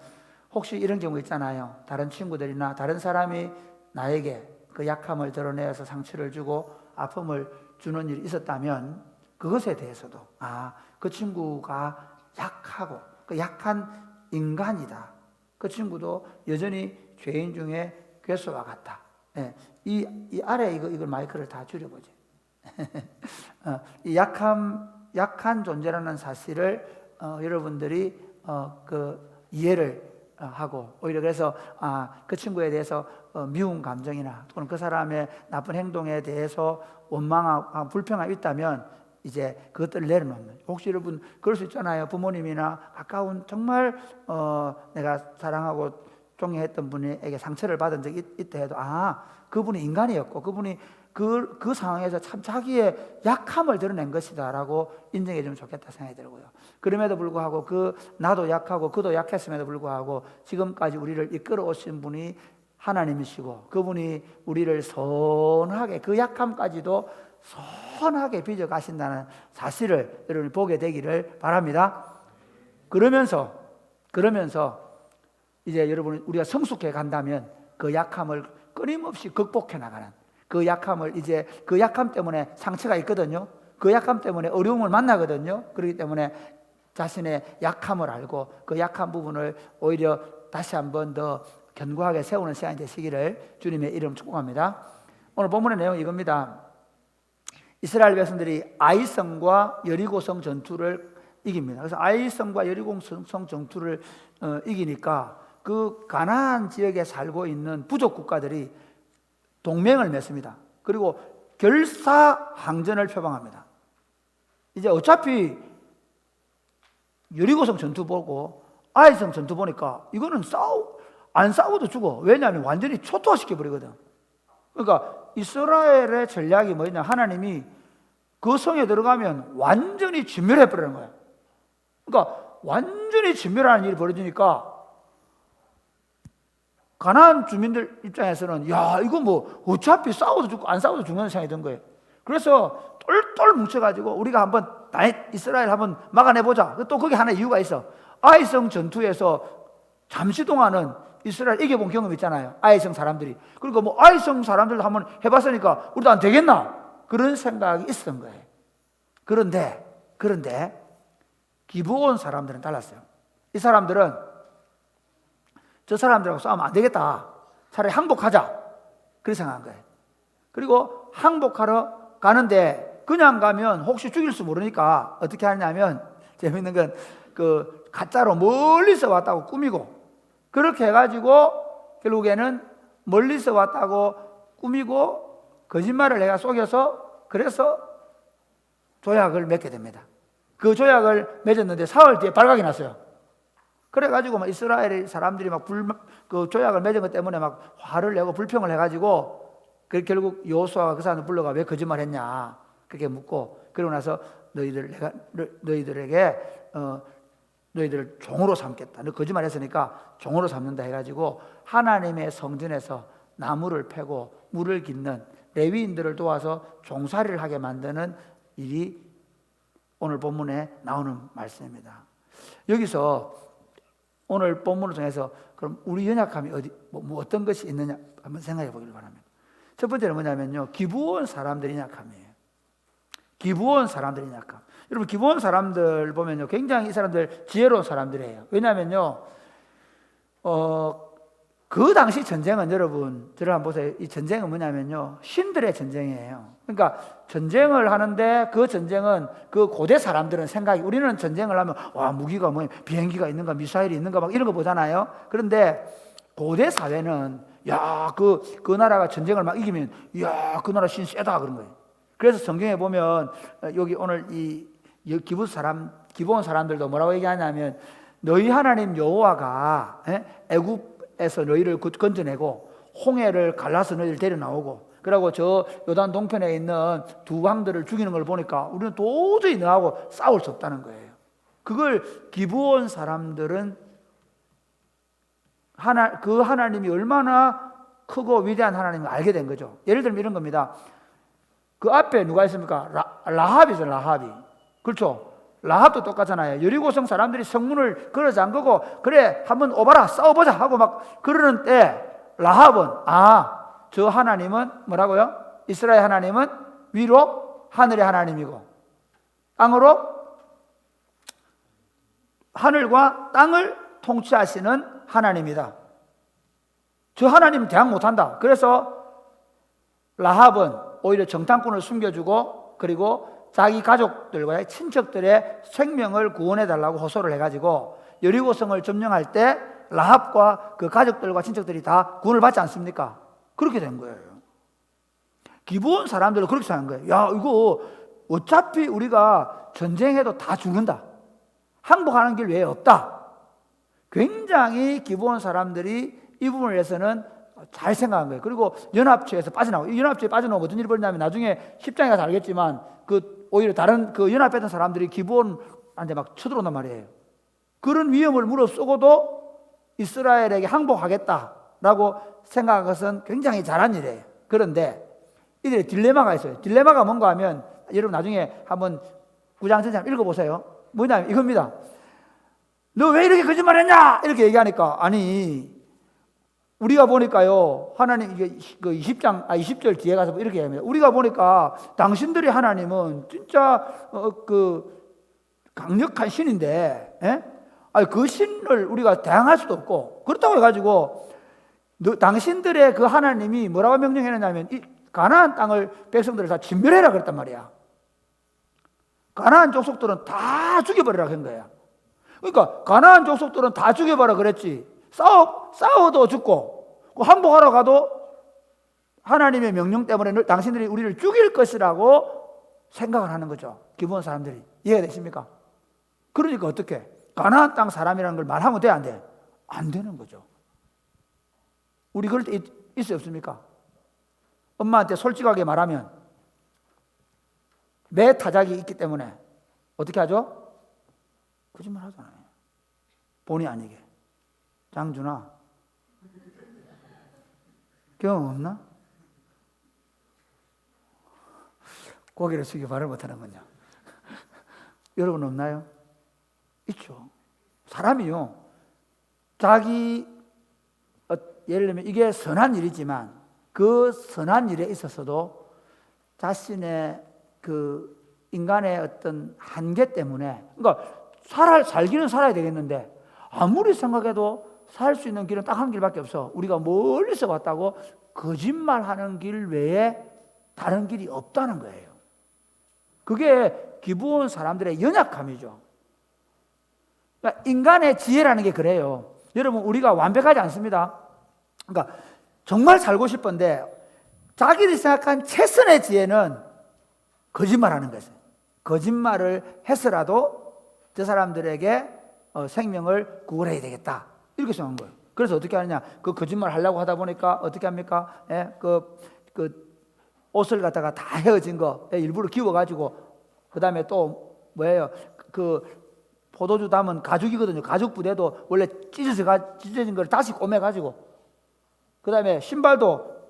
혹시 이런 경우 있잖아요. 다른 친구들이나 다른 사람이 나에게 그 약함을 드러내서 상처를 주고 아픔을 주는 일이 있었다면 그것에 대해서도 그 친구가 약하고 그 약한 인간이다. 그 친구도 여전히 죄인 중에 괴수와 같다. 이 아래 이걸 마이크를 다 줄여보지. 이 약한 존재라는 사실을 여러분들이 이해를 하고 오히려 그래서 그 친구에 대해서 미운 감정이나 또는 그 사람의 나쁜 행동에 대해서 원망하고 불평함이 있다면 이제 그것들을 내려놓는. 혹시 여러분 그럴 수 있잖아요. 부모님이나 가까운 정말 내가 사랑하고 존경했던 분에게 상처를 받은 적이 있다 해도 그분이 인간이었고 그분이 그 상황에서 참 자기의 약함을 드러낸 것이다 라고 인정해 주면 좋겠다 생각이 들고요. 그럼에도 불구하고 나도 약하고 그도 약했음에도 불구하고 지금까지 우리를 이끌어 오신 분이 하나님이시고 그분이 우리를 선하게 그 약함까지도 선하게 빚어 가신다는 사실을 여러분이 보게 되기를 바랍니다. 그러면서 이제 여러분 우리가 성숙해 간다면 그 약함을 끊임없이 극복해 나가는 그 약함을 이제 그 약함 때문에 상처가 있거든요. 그 약함 때문에 어려움을 만나거든요. 그렇기 때문에 자신의 약함을 알고 그 약한 부분을 오히려 다시 한번 더 견고하게 세우는 시간이 되시기를 주님의 이름 축복합니다. 오늘 본문의 내용은 이겁니다. 이스라엘 백성들이 아이성과 여리고성 전투를 이깁니다. 그래서 아이성과 여리고성 전투를 이기니까 그 가나안 지역에 살고 있는 부족 국가들이 동맹을 맺습니다. 그리고 결사항전을 표방합니다. 이제 어차피 여리고성 전투 보고 아이성 전투 보니까 이거는 안 싸워도 죽어. 왜냐하면 완전히 초토화시켜 버리거든. 그러니까 이스라엘의 전략이 뭐냐? 하나님이 그 성에 들어가면 완전히 진멸해 버리는 거야. 그러니까 완전히 진멸하는 일이 벌어지니까 가나안 주민들 입장에서는 이거 뭐 어차피 싸워도 죽고 안 싸워도 죽는 생각이 든 거예요. 그래서 똘똘 뭉쳐가지고 우리가 한번 이스라엘 한번 막아내보자. 또 거기 하나 이유가 있어. 아이성 전투에서 잠시 동안은 이스라엘 이겨본 경험 있잖아요. 아이성 사람들이. 그러니까 뭐 아이성 사람들도 한번 해봤으니까 우리도 안 되겠나? 그런 생각이 있었던 거예요. 그런데 기브온 사람들은 달랐어요. 이 사람들은 저 사람들하고 싸우면 안 되겠다. 차라리 항복하자. 그렇게 생각한 거예요. 그리고 항복하러 가는데 그냥 가면 혹시 죽일 수 모르니까 어떻게 하냐면 재밌는 건 그 가짜로 멀리서 왔다고 꾸미고 그렇게 해가지고 결국에는 멀리서 왔다고 꾸미고 거짓말을 내가 속여서 그래서 조약을 맺게 됩니다. 그 조약을 맺었는데 사흘 뒤에 발각이 났어요. 그래가지고 막 이스라엘 사람들이 그 조약을 맺은 것 때문에 막 화를 내고 불평을 해가지고 결국 여호수아가 그 사람을 불러가 왜 거짓말했냐 그렇게 묻고 그러고 나서 너희들을 종으로 삼겠다. 너 거짓말했으니까 종으로 삼는다 해가지고 하나님의 성전에서 나무를 패고 물을 깃는 레위인들을 도와서 종살이를 하게 만드는 일이 오늘 본문에 나오는 말씀입니다. 여기서 오늘 본문을 통해서 그럼 우리 연약함이 어떤 것이 있느냐 한번 생각해 보기를 바랍니다. 첫 번째는 뭐냐면요, 기브온 사람들의 약함이에요. 기브온 사람들의 약함. 여러분 기브온 사람들 보면요, 굉장히 이 사람들 지혜로운 사람들이에요. 왜냐하면요, 그 당시 전쟁은 여러분 저를 한번 보세요. 이 전쟁은 뭐냐면요, 신들의 전쟁이에요. 그러니까 전쟁을 하는데 그 전쟁은 그 고대 사람들은 생각이, 우리는 전쟁을 하면 와 무기가 뭐 비행기가 있는가 미사일이 있는가 막 이런 거 보잖아요. 그런데 고대 사회는 야 그 나라가 전쟁을 막 이기면 야 그 나라 신 세다 그런 거예요. 그래서 성경에 보면 여기 오늘 이 기브온 사람들도 뭐라고 얘기하냐면 너희 하나님 여호와가 애굽에서 너희를 건져내고 홍해를 갈라서 너희를 데려 나오고 그리고 저 요단 동편에 있는 두 왕들을 죽이는 걸 보니까 우리는 도저히 너하고 싸울 수 없다는 거예요. 그걸 기브온 사람들은 그 하나님이 얼마나 크고 위대한 하나님을 알게 된 거죠. 예를 들면 이런 겁니다. 그 앞에 누가 있습니까? 라합이죠. 라합이. 그렇죠. 라합도 똑같잖아요. 여리고성 사람들이 성문을 걸어 잠그고 그래 한번 오바라 싸워보자 하고 막 그러는 때 라합은 저 하나님은 뭐라고요? 이스라엘 하나님은 위로 하늘의 하나님이고 땅으로 하늘과 땅을 통치하시는 하나님이다. 저 하나님 대항 못한다. 그래서 라합은 오히려 정탐꾼을 숨겨주고 그리고 자기 가족들과 친척들의 생명을 구원해 달라고 호소를 해가지고 여리고성을 점령할 때 라합과 그 가족들과 친척들이 다 구원을 받지 않습니까? 그렇게 된 거예요. 기브온 사람들은 그렇게 생각한 거예요. 야 이거 어차피 우리가 전쟁해도 다 죽는다. 항복하는 길 외에 없다. 굉장히 기브온 사람들이 이 부분에 대해서는 잘 생각한 거예요. 그리고 연합체에서 빠져나오고, 이 연합체에 빠져나오면 어떤 일이 벌어지냐면 나중에 10장에 가서 알겠지만 오히려 다른 그 연합했던 사람들이 기브온한테 막 쳐들어온단 말이에요. 그런 위험을 무릅쓰고도 이스라엘에게 항복하겠다라고 생각한 것은 굉장히 잘한 일이에요. 그런데 이들의 딜레마가 있어요. 딜레마가 뭔가 하면 여러분 나중에 한번 9장 전체 한번 읽어보세요. 뭐냐면 이겁니다. 너 왜 이렇게 거짓말했냐? 이렇게 얘기하니까 아니 우리가 보니까요 하나님 이게 그 20절 뒤에 가서 이렇게 얘기합니다. 우리가 보니까 당신들이 하나님은 진짜 그 강력한 신인데, 그 신을 우리가 대항할 수도 없고 그렇다고 해가지고 당신들의 그 하나님이 뭐라고 명령했냐면 이 가나안 땅을 백성들을 다 진멸해라 그랬단 말이야. 가나안 족속들은 다 죽여버리라 그런 거야. 그러니까 가나안 족속들은 다 죽여버려 그랬지. 싸워도 죽고 항복하러 가도 하나님의 명령 때문에 당신들이 우리를 죽일 것이라고 생각을 하는 거죠. 기브온 사람들이. 이해가 되십니까? 그러니까 어떻게? 가나안 땅 사람이라는 걸 말하면 돼, 안 돼? 안 되는 거죠. 우리 그럴 때 있어요, 없습니까? 엄마한테 솔직하게 말하면 매 타작이 있기 때문에 어떻게 하죠? 거짓말 하잖아요. 본의 아니게. 장준아, 경험 없나? 고개를 숙여 말을 못하는군요. 여러분 없나요? 있죠. 사람이요. 자기 예를 들면 이게 선한 일이지만 그 선한 일에 있어서도 자신의 그 인간의 어떤 한계 때문에 그러니까 살기는 살아야 되겠는데 아무리 생각해도 살 수 있는 길은 딱 한 길밖에 없어. 우리가 멀리서 왔다고 거짓말하는 길 외에 다른 길이 없다는 거예요. 그게 기브온 사람들의 연약함이죠. 그러니까 인간의 지혜라는 게 그래요. 여러분 우리가 완벽하지 않습니다. 그러니까 정말 살고 싶은데 자기들이 생각한 최선의 지혜는 거짓말하는 것이에요. 거짓말을 해서라도 저 사람들에게 생명을 구원해야 되겠다. 이렇게 생각한 거예요. 그래서 어떻게 하느냐? 그 거짓말 하려고 하다 보니까 어떻게 합니까? 그 옷을 갖다가 다 헤어진 거 일부러 기워가지고 그 다음에 또 뭐예요? 그 포도주 담은 가죽이거든요. 가죽 부대도 원래 찢어진 걸 다시 꼬매가지고 그 다음에 신발도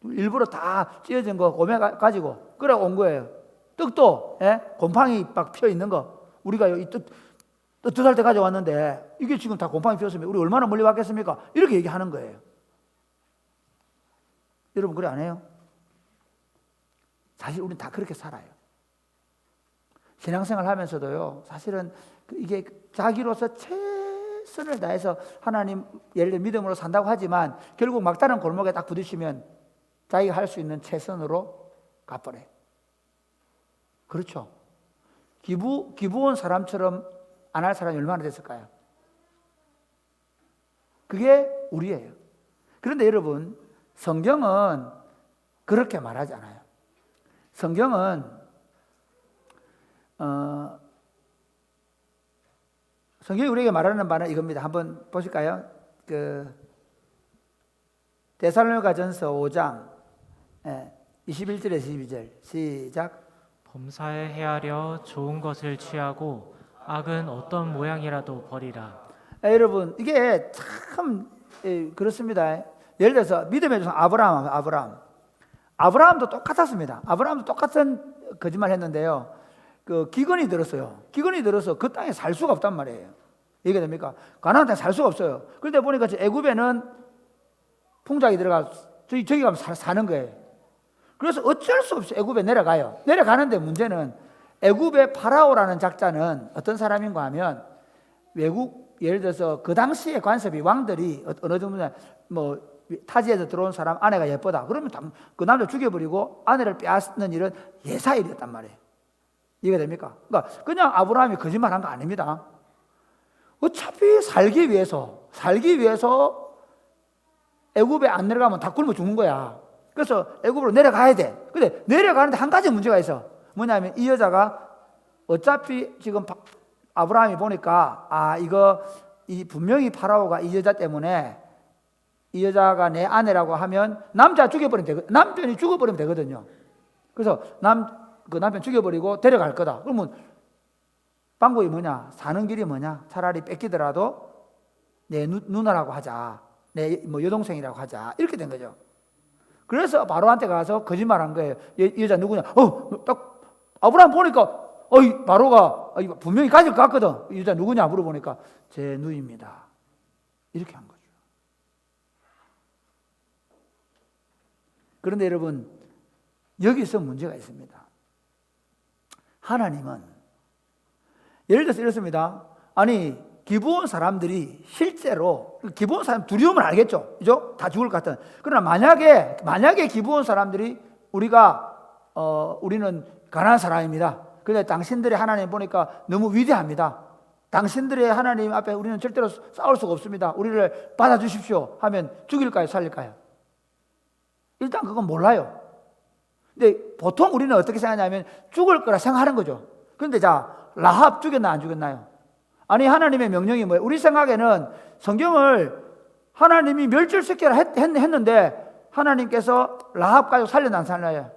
일부러 다 찢어진 거 꼬매가지고 그래 온 거예요. 떡도 곰팡이 막 피어 있는 거 우리가 이 뜨뜻할 때 가져왔는데 이게 지금 다 곰팡이 피었으면 우리 얼마나 멀리 왔겠습니까? 이렇게 얘기하는 거예요. 여러분 그래 안 해요? 사실 우리는 다 그렇게 살아요. 신앙생활 하면서도요, 사실은 이게 자기로서 최선을 다해서 하나님 예를 들어 믿음으로 산다고 하지만 결국 막다른 골목에 딱 부딪히면 자기가 할 수 있는 최선으로 갚아내. 그렇죠. 기부원 사람처럼 안 할 사람이 얼마나 됐을까요? 그게 우리예요. 그런데 여러분, 성경은 그렇게 말하지 않아요. 성경은 성경이 우리에게 말하는 바는 이겁니다. 한번 보실까요? 데살로니가전서 5장 21절에서 22절 시작. 범사에 헤아려 좋은 것을 취하고 악은 어떤 모양이라도 버리라. 여러분, 이게 참 그렇습니다. 예를 들어서 믿음의 조상 아브라함도 똑같았습니다. 아브라함도 똑같은 거짓말 했는데요. 기근이 들었어요. 기근이 들어서 그 땅에 살 수가 없단 말이에요. 이게 됩니까? 가나안 땅에 살 수가 없어요. 그런데 보니까 애굽에는 풍작이 들어가 저기 가면 사는 거예요. 그래서 어쩔 수 없이 애굽에 내려가요. 내려가는데 문제는 애굽의 파라오라는 작자는 어떤 사람인가 하면 외국 예를 들어서 그 당시에 관습이 왕들이 어느 정도냐 타지에서 들어온 사람 아내가 예쁘다. 그러면 그 남자 죽여버리고 아내를 빼앗는 일은 예사일이었단 말이에요. 이해가 됩니까? 그러니까 그냥 아브라함이 거짓말한 거 아닙니다. 어차피 살기 위해서 애굽에 안 내려가면 다 굶어 죽는 거야. 그래서 애굽으로 내려가야 돼. 근데 내려가는데 한 가지 문제가 있어. 뭐냐면 이 여자가 어차피 지금 아브라함이 보니까 이 분명히 파라오가 이 여자 때문에 이 여자가 내 아내라고 하면 남편이 죽어버리면 되거든요. 그래서 그 남편 죽여버리고 데려갈 거다. 그러면 방법이 뭐냐? 사는 길이 뭐냐? 차라리 뺏기더라도 내 누나라고 하자. 내 여동생이라고 하자. 이렇게 된 거죠. 그래서 바로한테 가서 거짓말한 거예요. 이 여자 누구냐? 딱 아브라함 보니까 바로가 분명히 가질 것 같거든. 이 여자 누구냐 물어보니까 제 누이입니다. 이렇게 한 거죠. 그런데 여러분, 여기서 문제가 있습니다. 하나님은 예를 들어서 이렇습니다. 아니 기브온 사람들이 실제로 기브온 사람 두려움을 알겠죠, 그죠? 다 죽을 것 같은. 그러나 만약에 기브온 사람들이 우리는 가난한 사람입니다. 그런데 당신들의 하나님 보니까 너무 위대합니다. 당신들의 하나님 앞에 우리는 절대로 싸울 수가 없습니다. 우리를 받아주십시오 하면 죽일까요, 살릴까요? 일단 그건 몰라요. 근데 보통 우리는 어떻게 생각하냐면 죽을 거라 생각하는 거죠. 그런데 라합 죽였나 안 죽였나요? 아니 하나님의 명령이 뭐예요? 우리 생각에는 성경을 하나님이 멸절시키라 했는데 하나님께서 라합 가족 살렸나 안 살려요?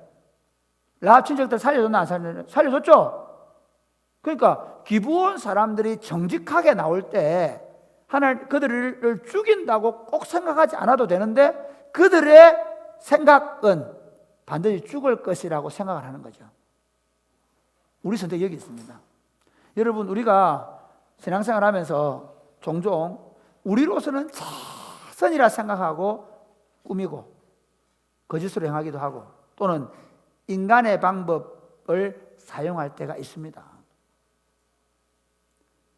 라합 친척들 살려줬나 안 살려요? 살려줬죠? 그러니까 기브온 사람들이 정직하게 나올 때 그들을 죽인다고 꼭 생각하지 않아도 되는데 그들의 생각은 반드시 죽을 것이라고 생각을 하는 거죠. 우리 선택이 여기 있습니다. 여러분, 우리가 신앙생활 하면서 종종 우리로서는 최선이라 생각하고 꾸미고 거짓으로 행하기도 하고 또는 인간의 방법을 사용할 때가 있습니다.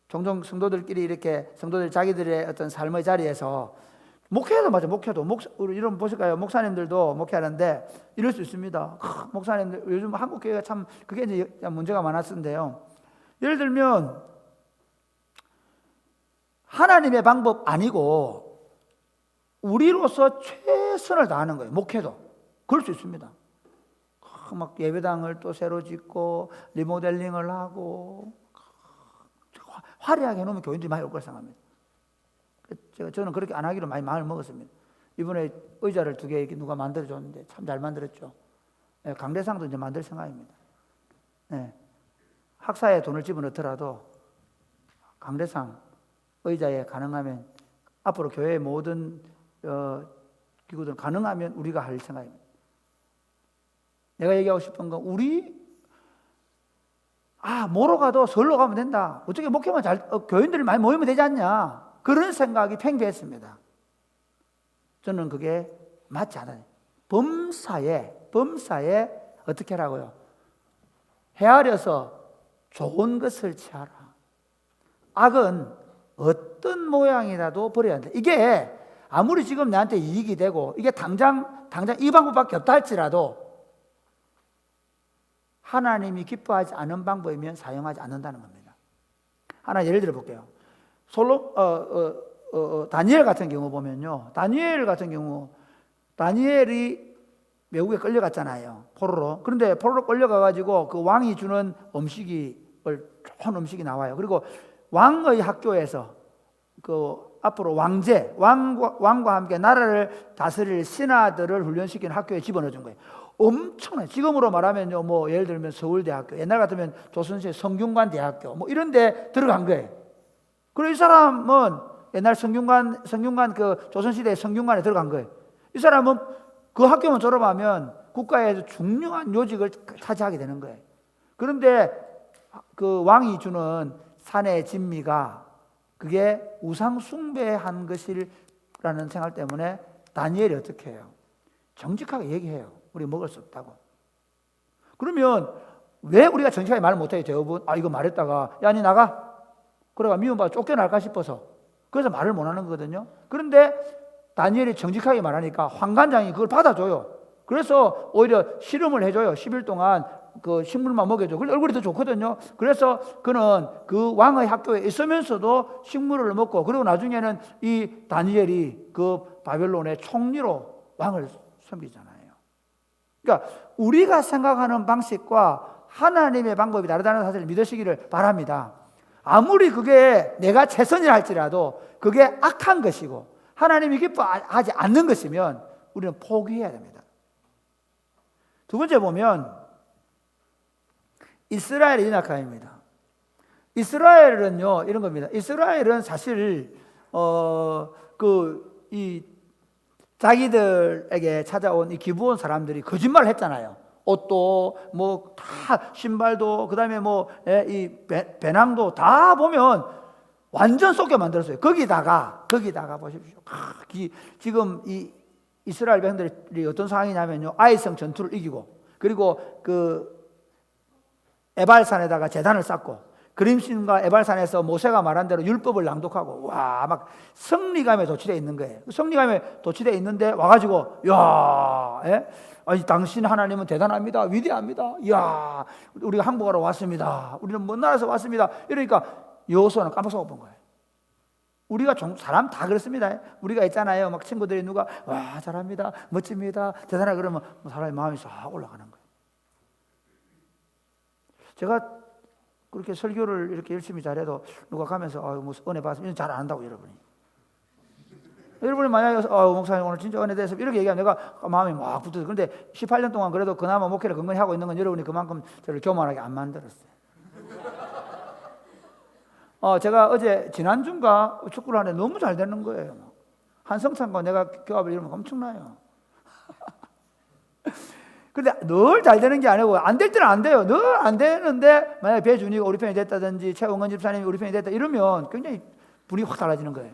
종종 성도들끼리 이렇게 성도들 자기들의 어떤 삶의 자리에서 목회도 이런 보실까요? 목사님들도 목회하는데 이럴 수 있습니다. 목사님들 요즘 한국 교회가 참 그게 이제 문제가 많았는데요. 예를 들면 하나님의 방법 아니고 우리로서 최선을 다하는 거예요. 목회도 그럴 수 있습니다. 막 예배당을 또 새로 짓고 리모델링을 하고 화려하게 해놓으면 교인들이 많이 올 걸 생각합니다. 저는 그렇게 안 하기로 많이 마음을 먹었습니다. 이번에 의자를 2개 이렇게 누가 만들어줬는데 참 잘 만들었죠. 강대상도 이제 만들 생각입니다. 학사에 돈을 집어넣더라도 강대상 의자에 가능하면 앞으로 교회의 모든 기구들 가능하면 우리가 할 생각입니다. 내가 얘기하고 싶은 건 뭐로 가도 서울로 가면 된다. 어떻게 목회만 교인들이 많이 모이면 되지 않냐. 그런 생각이 팽배했습니다. 저는 그게 맞지 않아요. 범사에 어떻게 하라고요? 헤아려서 좋은 것을 취하라. 악은 어떤 모양이라도 버려야 한다. 이게 아무리 지금 나한테 이익이 되고 이게 당장 이 방법밖에 없다 할지라도 하나님이 기뻐하지 않은 방법이면 사용하지 않는다는 겁니다. 하나 예를 들어 볼게요. 다니엘 같은 경우 보면요. 다니엘이 외국에 끌려갔잖아요. 포로로. 그런데 포로로 끌려가가지고 그 왕이 주는 좋은 음식이 나와요. 그리고 왕의 학교에서 그 앞으로 왕과 함께 나라를 다스릴 신하들을 훈련시키는 학교에 집어넣어준 거예요. 엄청나요. 지금으로 말하면요, 뭐 예를 들면 서울대학교, 옛날 같으면 조선시대 성균관 대학교, 뭐 이런 데 들어간 거예요. 그리고 이 사람은 옛날 성균관 그 조선시대 성균관에 들어간 거예요. 이 사람은 그 학교만 졸업하면 국가에서 중요한 요직을 차지하게 되는 거예요. 그런데 그 왕이 주는 산의 진미가 그게 우상 숭배한 것이라는 생각 때문에 다니엘이 어떻게 해요? 정직하게 얘기해요. 우리 먹을 수 없다고. 그러면 왜 우리가 정직하게 말을 못해요? 대부분 이거 말했다가 야 니 나가. 그래가 미움받아 쫓겨날까 싶어서 그래서 말을 못하는 거거든요. 그런데 다니엘이 정직하게 말하니까 황관장이 그걸 받아줘요. 그래서 오히려 씨름을 해줘요. 10일 동안 그 식물만 먹여줘. 그래서 얼굴이 더 좋거든요. 그래서 그는 그 왕의 학교에 있으면서도 식물을 먹고, 그리고 나중에는 이 다니엘이 그 바벨론의 총리로 왕을 섬기잖아요. 그러니까 우리가 생각하는 방식과 하나님의 방법이 다르다는 사실을 믿으시기를 바랍니다. 아무리 그게 내가 최선이라 할지라도 그게 악한 것이고 하나님이 기뻐하지 않는 것이면 우리는 포기해야 됩니다. 두 번째 보면 이스라엘의 연약함입니다. 이스라엘은요 이런 겁니다. 이스라엘은 사실 이 자기들에게 찾아온 이 기브온 사람들이 거짓말을 했잖아요. 옷도 뭐 다 신발도 그다음에 뭐 이 배낭도 다 보면 완전 쏟게 만들었어요. 거기다가 보십시오. 지금 이 이스라엘 백성들이 어떤 상황이냐면요. 아이성 전투를 이기고, 그리고 그 에발산에다가 제단을 쌓고, 그림신과 에발산에서 모세가 말한 대로 율법을 낭독하고, 와, 막 성리감에 도취되어 있는 거예요. 성리감에 도취되어 있는데 와가지고, 야, 당신 하나님은 대단합니다. 위대합니다. 이야, 우리가 항복하러 왔습니다. 우리는 먼 나라에서 왔습니다. 이러니까 여호수아는 깜빡 본 거예요. 우리가 사람 다 그렇습니다. 우리가 있잖아요. 막 친구들이 누가 와 잘합니다, 멋집니다, 대단하다 그러면 사람의 마음이 싹 올라가는 거예요. 제가 그렇게 설교를 이렇게 열심히 잘해도 누가 가면서 뭐 은혜 받으면 잘 안 한다고 여러분이 만약에 목사님 오늘 진짜 은혜 돼서 이렇게 얘기하면 내가 마음이 막 붙어서, 그런데 18년 동안 그래도 그나마 목회를 건강히 하고 있는 건 여러분이 그만큼 저를 교만하게 안 만들었어요. 제가 어제 지난주인가 축구를 하는데 너무 잘 되는 거예요. 한성찬과 내가 교합을 이루면 엄청나요. 근데 늘 잘 되는 게 아니고 안 될 때는 안 돼요. 늘 안 되는데 만약에 배준이가 우리 편이 됐다든지 최웅원 집사님이 우리 편이 됐다 이러면 굉장히 분위기 확 달라지는 거예요.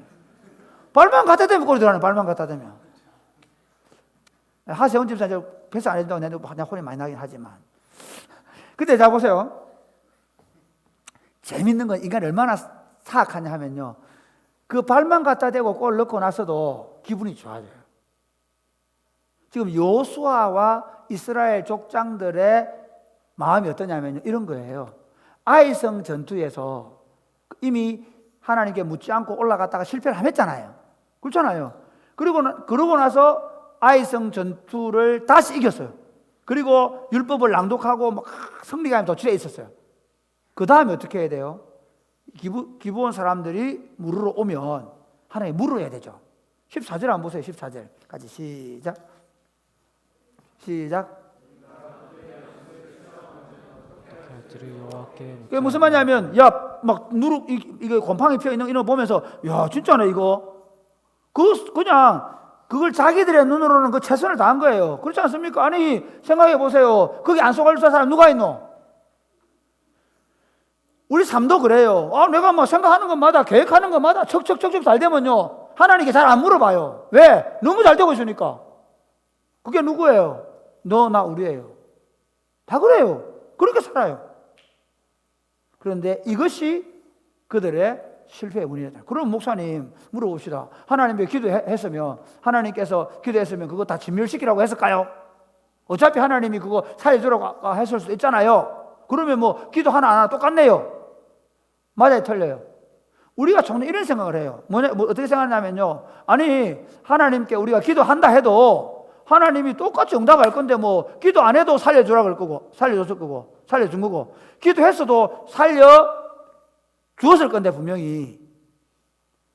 발만 갖다 대면 골이 들어가는, 발만 갖다 대면. 하세훈 집사님 패스 안 해준다고 내가 그냥 혼이 많이 나긴 하지만. 근데 자 보세요. 재밌는 건 인간이 얼마나 사악하냐 하면요, 그 발만 갖다 대고 골 넣고 나서도 기분이 좋아져요. 지금 여호수아와 이스라엘 족장들의 마음이 어떠냐면요, 이런 거예요. 아이성 전투에서 이미 하나님께 묻지 않고 올라갔다가 실패를 했잖아요. 그렇잖아요. 그러고 나서 아이성 전투를 다시 이겼어요. 그리고 율법을 낭독하고 막 승리감에 도취해 있었어요. 그 다음에 어떻게 해야 돼요? 기브온 사람들이 물으러 오면 하나님 물어야 되죠. 14절 한번 보세요. 14절 같이 시작. 그게 무슨 말이냐면, 막 누룩 이게 곰팡이 피어 있는 거 보면서, 야 진짜네 이거. 그냥 그걸 자기들의 눈으로는 그 최선을 다한 거예요. 그렇지 않습니까? 아니 생각해 보세요. 거기 안 속아줄 사람 누가 있노? 우리 삶도 그래요. 내가 뭐 생각하는 것마다, 계획하는 것마다 척척척척 잘 되면요, 하나님께 잘 안 물어봐요. 왜? 너무 잘 되고 있으니까. 그게 누구예요? 너, 나, 우리예요. 다 그래요. 그렇게 살아요. 그런데 이것이 그들의 실패의 원인이다. 그럼 목사님 물어봅시다. 하나님께 기도했으면, 하나님께서 기도했으면 그거 다 진멸시키라고 했을까요? 어차피 하나님이 그거 살려주라고 했을 수도 있잖아요. 그러면 뭐 기도 하나 똑같네요. 맞아요, 틀려요? 우리가 종종 이런 생각을 해요. 뭐 어떻게 생각하냐면요. 아니, 하나님께 우리가 기도한다 해도 하나님이 똑같이 응답할 건데 뭐 기도 안 해도 살려주라 그럴 거고, 살려줬을 거고, 살려준 거고, 기도했어도 살려주었을 건데 분명히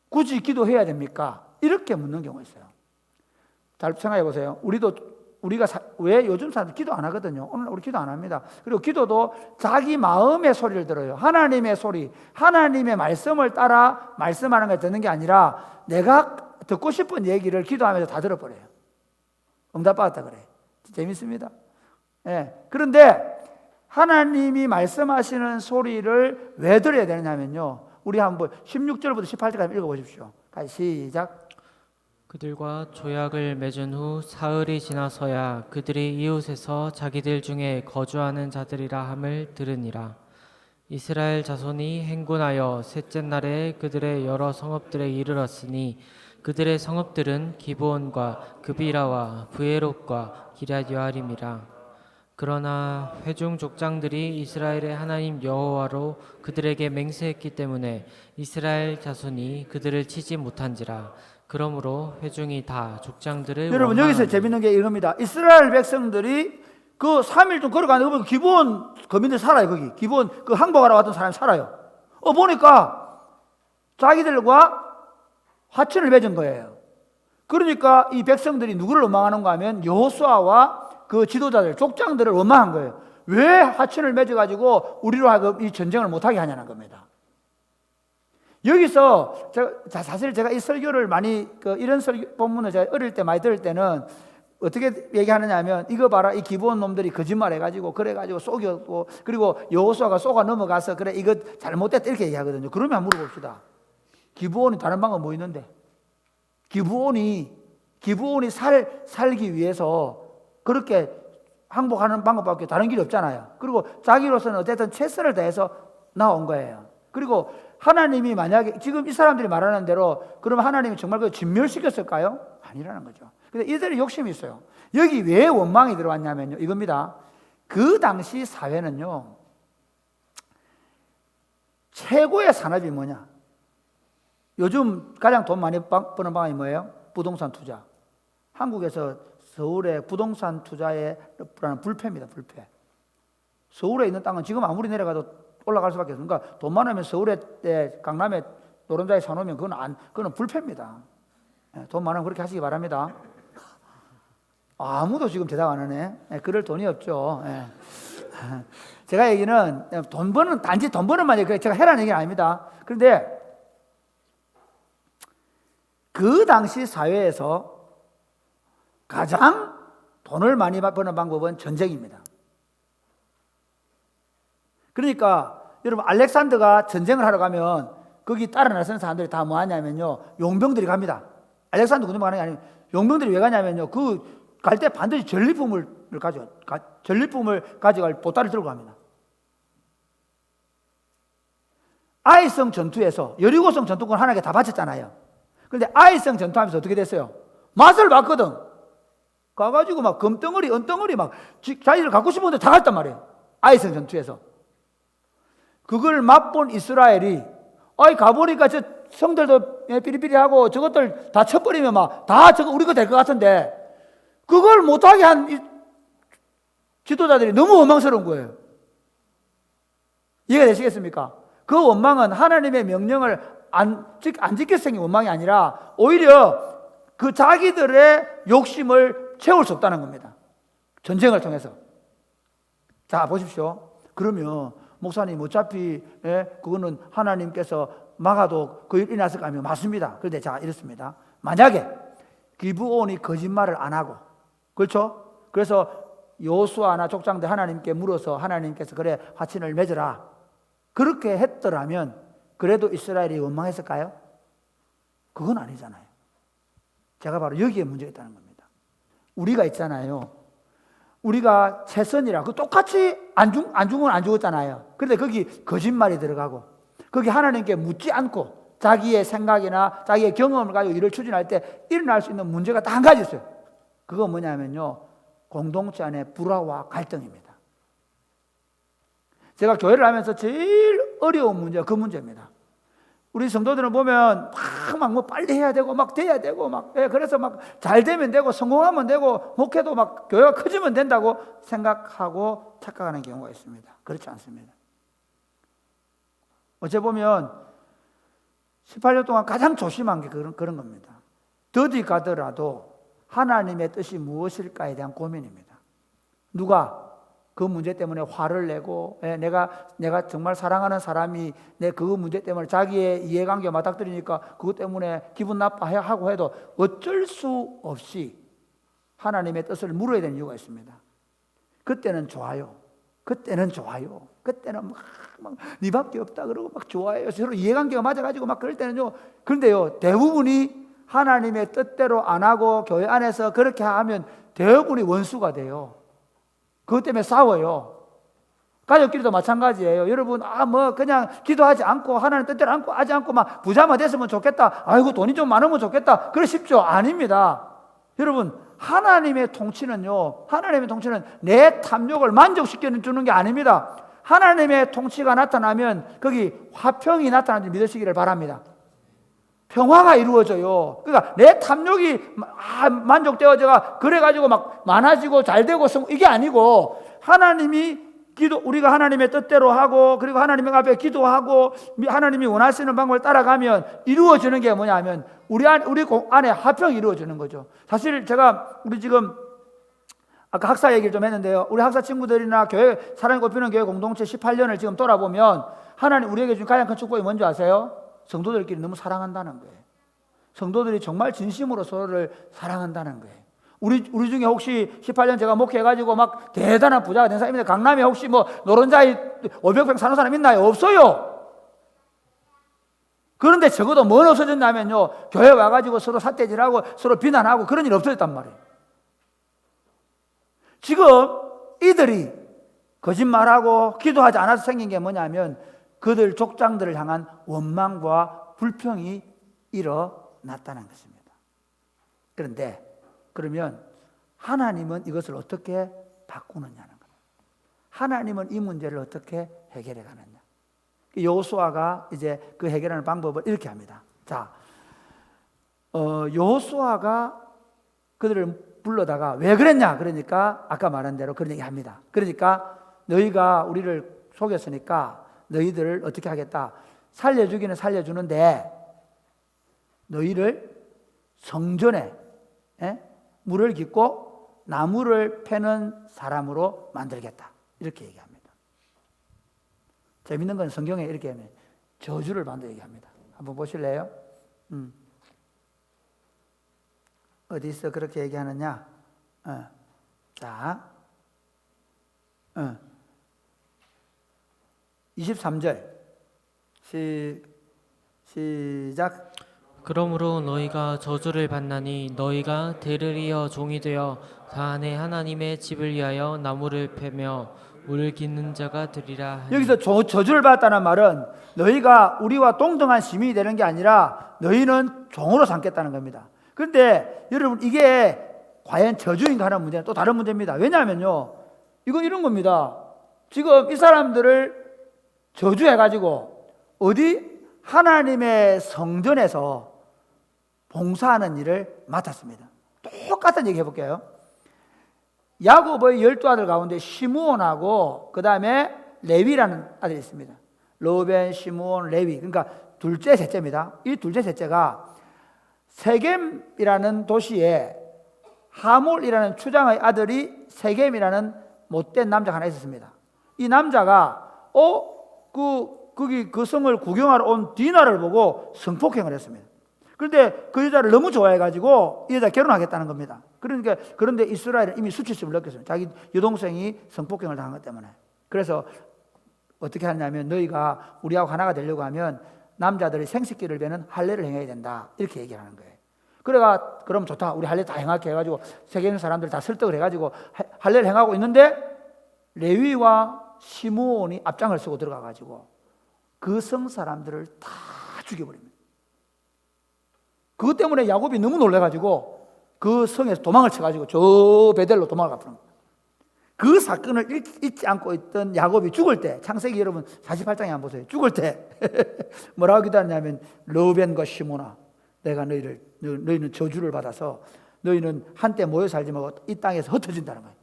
굳이 기도해야 됩니까? 이렇게 묻는 경우가 있어요. 잘 생각해 보세요. 우리가 왜 요즘 사람들 기도 안 하거든요. 오늘 우리 기도 안 합니다. 그리고 기도도 자기 마음의 소리를 들어요. 하나님의 소리, 하나님의 말씀을 따라 말씀하는 걸 듣는 게 아니라 내가 듣고 싶은 얘기를 기도하면서 다 들어버려요. 응답받았다 그래. 재밌습니다. 예. 그런데 하나님이 말씀하시는 소리를 왜 들어야 되느냐면요. 우리 한번 16절부터 18절까지 읽어보십시오. 시작. 그들과 조약을 맺은 후 사흘이 지나서야 그들이 이웃에서 자기들 중에 거주하는 자들이라 함을 들으니라. 이스라엘 자손이 행군하여 셋째 날에 그들의 여러 성읍들에 이르렀으니 그들의 성읍들은 기브온과 그비라와 브에롯과 기럇여아림이라. 그러나 회중 족장들이 이스라엘의 하나님 여호와로 그들에게 맹세했기 때문에 이스라엘 자손이 그들을 치지 못한지라. 그러므로 회중이 다 족장들을 여러분 여기서 재밌는 게 이겁니다. 이스라엘 백성들이 그 3일 좀 걸어가는데 기브온 거민들 살아요. 거기 기브온 그 항복하러 왔던 사람이 살아요. 보니까 자기들과 화친을 맺은 거예요. 그러니까 이 백성들이 누구를 원망하는가 하면 여호수아와 그 지도자들, 족장들을 원망한 거예요. 왜 화친을 맺어가지고 우리로 하여금 이 전쟁을 못하게 하냐는 겁니다. 여기서 사실 제가 이 설교를 많이 이런 설교 본문을 제가 어릴 때 많이 들을 때는 어떻게 얘기하느냐 하면 이거 봐라, 이 기브온 놈들이 거짓말해가지고 그래가지고 속였고 그리고 여호수아가 속아 넘어가서 그래 이거 잘못됐다 이렇게 얘기하거든요. 그러면 한번 물어봅시다. 기브온이 다른 방법 뭐 있는데? 기브온이 살기 위해서 그렇게 항복하는 방법밖에 다른 길이 없잖아요. 그리고 자기로서는 어쨌든 최선을 다해서 나온 거예요. 그리고 하나님이 만약에 지금 이 사람들이 말하는 대로 그러면 하나님이 정말 그 진멸시켰을까요? 아니라는 거죠. 근데 이들의 욕심이 있어요. 여기 왜 원망이 들어왔냐면요, 이겁니다. 그 당시 사회는요, 최고의 산업이 뭐냐? 요즘 가장 돈 많이 버는 방법이 뭐예요? 부동산 투자. 한국에서 서울의 부동산 투자에 불패입니다. 불패. 서울에 있는 땅은 지금 아무리 내려가도 올라갈 수밖에 없어요. 그러니까 돈 많으면 서울에 강남에 노른자에 사놓으면 그건 불패입니다. 돈 많으면 그렇게 하시기 바랍니다. 아무도 지금 대답 안 하네. 그럴 돈이 없죠. 제가 얘기는 단지 돈 버는만 제가 해라는 얘기는 아닙니다. 그런데 그 당시 사회에서 가장 돈을 많이 버는 방법은 전쟁입니다. 그러니까 여러분 알렉산더가 전쟁을 하러 가면 거기 따라 나서는 사람들이 다 뭐 하냐면요, 용병들이 갑니다. 알렉산더 군대만 가는 게 아니고 용병들이 왜 가냐면요, 그 갈 때 반드시 전리품을 가져갈 보따리를 들고 갑니다. 아이성 전투에서 여리고성 전투권 하나에 다 바쳤잖아요. 그런데 아이성 전투하면서 어떻게 됐어요? 맛을 봤거든. 가가지고 막 금덩어리, 은덩어리 막 자기들 갖고 싶은 데 다 갔단 말이에요. 아이성 전투에서. 그걸 맛본 이스라엘이 가보니까 저 성들도 삐리삐리하고 저것들 다 쳐버리면 막 다 저거 우리 거 될 것 같은데 그걸 못하게 한 이 지도자들이 너무 원망스러운 거예요. 이해가 되시겠습니까? 그 원망은 하나님의 명령을 안 지켜서 생긴 원망이 아니라 오히려 그 자기들의 욕심을 채울 수 없다는 겁니다. 전쟁을 통해서. 자, 보십시오. 그러면 목사님 어차피 그거는 하나님께서 막아도 그 일이 났을 거 아니면 맞습니다. 그런데 자, 이렇습니다. 만약에 기브온이 거짓말을 안 하고, 그렇죠? 그래서 여호수아나 족장들 하나님께 물어서 하나님께서 그래 화친을 맺어라, 그렇게 했더라면 그래도 이스라엘이 원망했을까요? 그건 아니잖아요. 제가 바로 여기에 문제가 있다는 겁니다. 우리가 있잖아요, 우리가 최선이라 그 똑같이 안 죽었잖아요. 그런데 거기 거짓말이 들어가고 거기 하나님께 묻지 않고 자기의 생각이나 자기의 경험을 가지고 일을 추진할 때 일어날 수 있는 문제가 딱 한 가지 있어요. 그거 뭐냐면요, 공동체 안에 불화와 갈등입니다. 제가 교회를 하면서 제일 어려운 문제가 그 문제입니다. 우리 성도들은 보면 막 뭐 빨리 해야 되고 막 돼야 되고 막 그래서 막 잘 되면 되고 성공하면 되고 목회도 막 교회가 커지면 된다고 생각하고 착각하는 경우가 있습니다. 그렇지 않습니다. 어째 보면 18년 동안 가장 조심한 게 그런 겁니다. 더디 가더라도 하나님의 뜻이 무엇일까에 대한 고민입니다. 누가 그 문제 때문에 화를 내고 내가 정말 사랑하는 사람이 내 그 문제 때문에 자기의 이해관계가 맞닥뜨리니까 그것 때문에 기분 나빠하고 해도 어쩔 수 없이 하나님의 뜻을 물어야 되는 이유가 있습니다. 그때는 좋아요. 그때는 막 니밖에 없다 그러고 막 좋아해요. 서로 이해관계가 맞아가지고 막 그럴 때는요. 그런데요, 대부분이 하나님의 뜻대로 안 하고 교회 안에서 그렇게 하면 대부분이 원수가 돼요. 그것 때문에 싸워요. 가족끼리도 마찬가지예요. 여러분, 뭐 그냥 기도하지 않고 하나님 뜻대로 하지 않고 막 부자만 됐으면 좋겠다. 아이고 돈이 좀 많으면 좋겠다. 그러십시오. 아닙니다. 여러분, 하나님의 통치는 내 탐욕을 만족시켜 주는 게 아닙니다. 하나님의 통치가 나타나면 거기 화평이 나타나는 줄 믿으시기를 바랍니다. 평화가 이루어져요. 그러니까 내 탐욕이 만족되어져가 그래가지고 막 많아지고 잘되고 이게 아니고 우리가 하나님의 뜻대로 하고 그리고 하나님 앞에 기도하고 하나님이 원하시는 방법을 따라가면 이루어지는 게 뭐냐면 우리 안에 화평이 이루어지는 거죠. 사실 우리 지금 아까 학사 얘기를 좀 했는데요. 우리 학사 친구들이나 교회 사랑이 꼽히는 교회 공동체 18년을 지금 돌아보면 하나님 우리에게 준 가장 큰 축복이 뭔지 아세요? 성도들끼리 너무 사랑한다는 거예요. 성도들이 정말 진심으로 서로를 사랑한다는 거예요. 우리 중에 혹시 18년 제가 목회해가지고 막 대단한 부자가 된 사람인데 강남에 혹시 뭐 노른자에 500평 사는 사람 있나요? 없어요. 그런데 적어도 뭘 없어졌냐면요, 교회 와가지고 서로 삿대질하고 서로 비난하고 그런 일 없어졌단 말이에요. 지금 이들이 거짓말하고 기도하지 않아서 생긴 게 뭐냐면 그들 족장들을 향한 원망과 불평이 일어났다는 것입니다. 그러면 하나님은 이것을 어떻게 바꾸느냐는 거예요. 하나님은 이 문제를 어떻게 해결해 가느냐. 여호수아가 이제 그 해결하는 방법을 이렇게 합니다. 자, 여호수아가 그들을 불러다가 왜 그랬냐? 그러니까 아까 말한 대로 그런 얘기 합니다. 그러니까 너희가 우리를 속였으니까 너희들을 어떻게 하겠다? 살려주기는 살려주는데 너희를 성전에 물을 깃고 나무를 패는 사람으로 만들겠다. 이렇게 얘기합니다. 재밌는 건 성경에 이렇게 하면 저주를 받는다 얘기합니다. 한번 보실래요? 어디서 그렇게 얘기하느냐? 자, 23절 시작. 그러므로 너희가 저주를 받나니 너희가 대를 이어 종이 되어 사안의 하나님의 집을 위하여 나무를 패며 물을 깃는 자가 되리라 하니. 여기서 저주를 받았다는 말은 너희가 우리와 동등한 시민이 되는 게 아니라 너희는 종으로 삼겠다는 겁니다. 그런데 여러분, 이게 과연 저주인가 하는 문제는 또 다른 문제입니다. 왜냐하면요, 이건 이런 겁니다. 지금 이 사람들을 저주해가지고 어디 하나님의 성전에서 봉사하는 일을 맡았습니다. 똑같은 얘기 해볼게요. 야곱의 12아들 가운데 시므온하고 그 다음에 레위라는 아들이 있습니다. 로벤, 시므온, 레위. 그러니까 둘째, 셋째입니다. 이 둘째, 셋째가 세겜이라는 도시에 하몰이라는 추장의 아들이 세겜이라는 못된 남자가 하나 있었습니다. 이 남자가 거기 그 성을 구경하러 온 디나를 보고 성폭행을 했습니다. 그런데 그 여자를 너무 좋아해가지고 이 여자 결혼하겠다는 겁니다. 그런데 이스라엘은 이미 수치심을 느꼈습니다. 자기 여동생이 성폭행을 당한 것 때문에. 그래서 어떻게 하냐면 너희가 우리하고 하나가 되려고 하면 남자들이 생식기를 베는 할례를 행해야 된다. 이렇게 얘기하는 거예요. 그래가 그럼 좋다. 우리 할례 다 행하게 해가지고 세계 있는 사람들 다 설득을 해가지고 할례를 행하고 있는데 레위와 시므온이 앞장을 서고 들어가가지고 그 성 사람들을 다 죽여버립니다. 그것 때문에 야곱이 너무 놀래가지고 그 성에서 도망을 쳐가지고 저 베델로 도망을 가버립니다. 그 사건을 잊지 않고 있던 야곱이 죽을 때, 창세기 여러분 48장에 한번 보세요. 죽을 때 뭐라고 기도하냐면 르벤과 시므온아, 내가 너희는 저주를 받아서 너희는 한때 모여 살지 말고 이 땅에서 흩어진다는 거예요.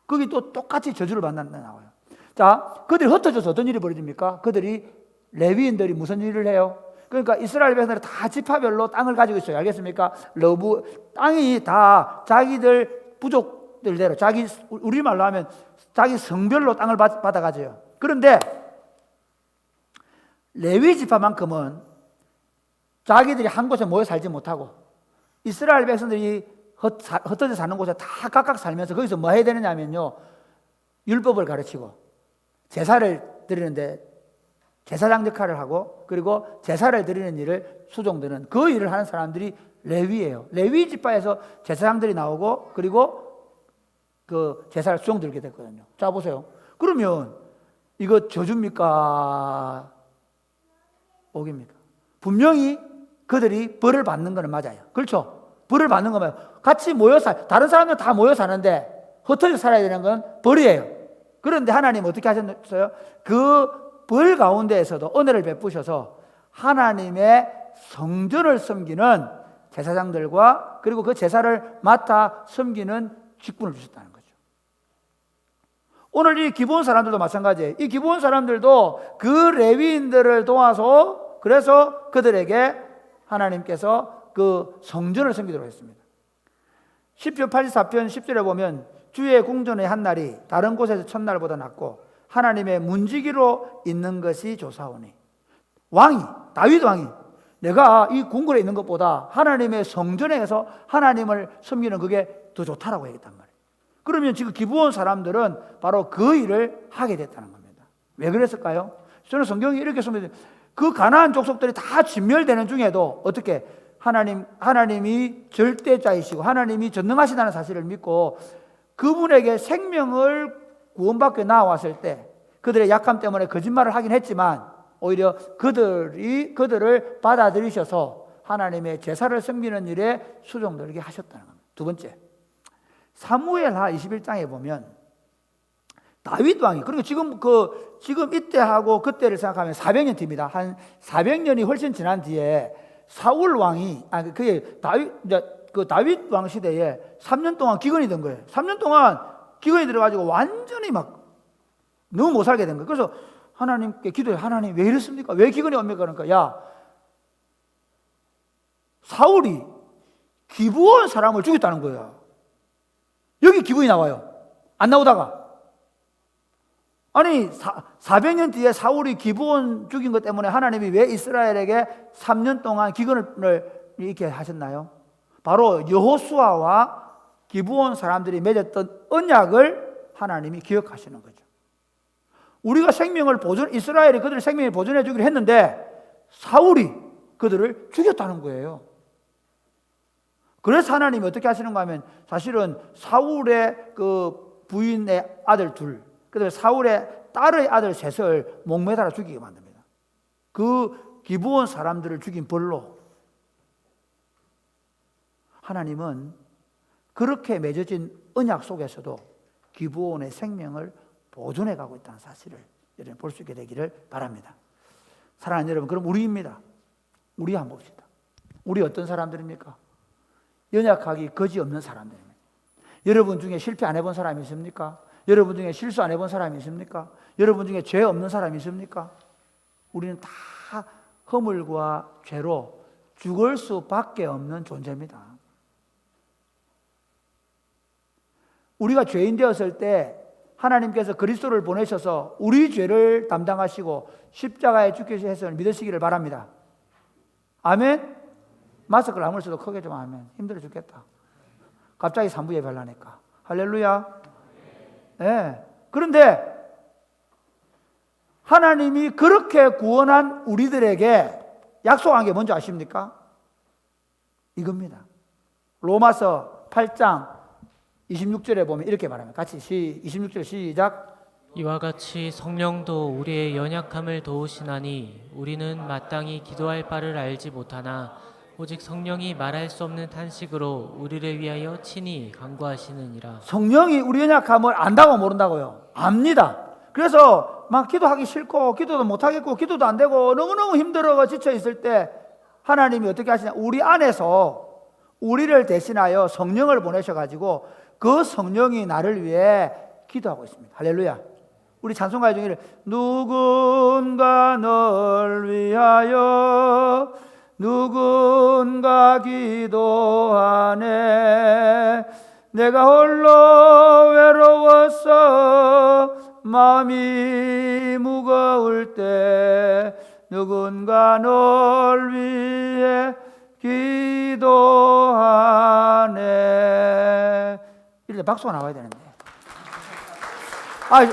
거기 또 똑같이 저주를 받는다 나와요. 자, 그들이 흩어져서 어떤 일이 벌어집니까? 그들이 레위인들이 무슨 일을 해요? 그러니까 이스라엘 백성들이 다 지파별로 땅을 가지고 있어요. 알겠습니까? 땅이 다 자기들 부족들대로 자기 우리말로 하면 자기 성별로 땅을 받아가져요. 그런데 레위 지파만큼은 자기들이 한 곳에 모여 살지 못하고 이스라엘 백성들이 흩어져 사는 곳에 다 각각 살면서 거기서 뭐 해야 되느냐면요, 율법을 가르치고 제사를 드리는데 제사장 역할을 하고 그리고 제사를 드리는 일을 수종드는 그 일을 하는 사람들이 레위예요. 레위 지파에서 제사장들이 나오고 그리고 그 제사를 수종들게 됐거든요. 자 보세요. 그러면 이거 저주입니까? 복입니까? 분명히 그들이 벌을 받는 거는 맞아요. 그렇죠? 벌을 받는 거면 같이 모여 다른 사람들 다 모여 사는데 흩어져 살아야 되는 건 벌이에요. 그런데 하나님 어떻게 하셨어요? 그 벌 가운데에서도 은혜를 베푸셔서 하나님의 성전을 섬기는 제사장들과 그리고 그 제사를 맡아 섬기는 직분을 주셨다는 거죠. 오늘 이 기브온 사람들도 마찬가지예요. 이 기브온 사람들도 그 레위인들을 도와서 그래서 그들에게 하나님께서 그 성전을 섬기도록 했습니다. 시편 84편 10절에 보면 주의 궁전의 한 날이 다른 곳에서 첫날보다 낫고 하나님의 문지기로 있는 것이 좋사오니, 왕이 다윗 왕이 내가 이 궁궐에 있는 것보다 하나님의 성전에서 하나님을 섬기는 그게 더 좋다라고 얘기했단 말이에요. 그러면 지금 기브온 사람들은 바로 그 일을 하게 됐다는 겁니다. 왜 그랬을까요? 저는 성경이 이렇게 설명해요. 그 가나안 족속들이 다 진멸되는 중에도 어떻게 하나님이 절대자이시고 하나님이 전능하시다는 사실을 믿고 그분에게 생명을 구원받고 나왔을 때 그들의 약함 때문에 거짓말을 하긴 했지만 오히려 그들을 받아들이셔서 하나님의 제사를 섬기는 일에 수종들게 하셨다는 겁니다. 두 번째, 사무엘하 21장에 보면 다윗 왕이, 그리고 지금 이때하고 그때를 생각하면 400년 뒤입니다. 한 400년이 훨씬 지난 뒤에 사울 왕이, 그게 다윗 왕 시대에 3년 동안 기근이 된 거예요. 3년 동안 기근이 들어가지고 완전히 막 너무 못 살게 된 거예요. 그래서 하나님께 기도해요. 하나님 왜 이렇습니까? 왜 기근이 옵니까? 그러니까 야, 사울이 기브온 사람을 죽였다는 거예요. 여기 기분이 나와요. 안 나오다가 아니 400년 뒤에 사울이 기브온 죽인 것 때문에 하나님이 왜 이스라엘에게 3년 동안 기근을 이렇게 하셨나요? 바로 여호수아와 기브온 사람들이 맺었던 언약을 하나님이 기억하시는 거죠. 우리가 이스라엘이 그들의 생명을 보존해 주기로 했는데 사울이 그들을 죽였다는 거예요. 그래서 하나님이 어떻게 하시는가 하면 사실은 사울의 그 부인의 아들 둘, 그다음에 사울의 딸의 아들 셋을 목매달아 죽이게 만듭니다. 그 기브온 사람들을 죽인 벌로 하나님은 그렇게 맺어진 언약 속에서도 기브온의 생명을 보존해 가고 있다는 사실을 여러분 볼 수 있게 되기를 바랍니다. 사랑하는 여러분, 그럼 우리입니다. 우리 한번 봅시다. 우리 어떤 사람들입니까? 연약하기 거지없는 사람들입니다. 여러분 중에 실패 안 해본 사람이 있습니까? 여러분 중에 실수 안 해본 사람이 있습니까? 여러분 중에 죄 없는 사람이 있습니까? 우리는 다 허물과 죄로 죽을 수밖에 없는 존재입니다. 우리가 죄인 되었을 때 하나님께서 그리스도를 보내셔서 우리 죄를 담당하시고 십자가에 죽게 해서 믿으시기를 바랍니다. 아멘? 마스크를 아무리 써도 크게 좀 하면 힘들어 죽겠다. 갑자기 3부 예배를 하니까. 할렐루야. 네. 그런데 하나님이 그렇게 구원한 우리들에게 약속한 게 뭔지 아십니까? 이겁니다. 로마서 8장 26절에 보면 이렇게 말합니다. 같이 26절 시작. 이와 같이 성령도 우리의 연약함을 도우시나니 우리는 마땅히 기도할 바를 알지 못하나 오직 성령이 말할 수 없는 탄식으로 우리를 위하여 친히 간구하시느니라. 성령이 우리 연약함을 안다고 모른다고요? 압니다. 그래서 막 기도하기 싫고 기도도 못하겠고 기도도 안 되고 너무너무 힘들어 지쳐 있을 때 하나님이 어떻게 하시냐, 우리 안에서 우리를 대신하여 성령을 보내셔가지고 그 성령이 나를 위해 기도하고 있습니다. 할렐루야. 우리 찬송가 중에 누군가 널 위하여 누군가 기도하네 내가 홀로 외로워서 마음이 무거울 때 누군가 널 위해 기도하네. 이럴 때 박수가 나와야 되는데.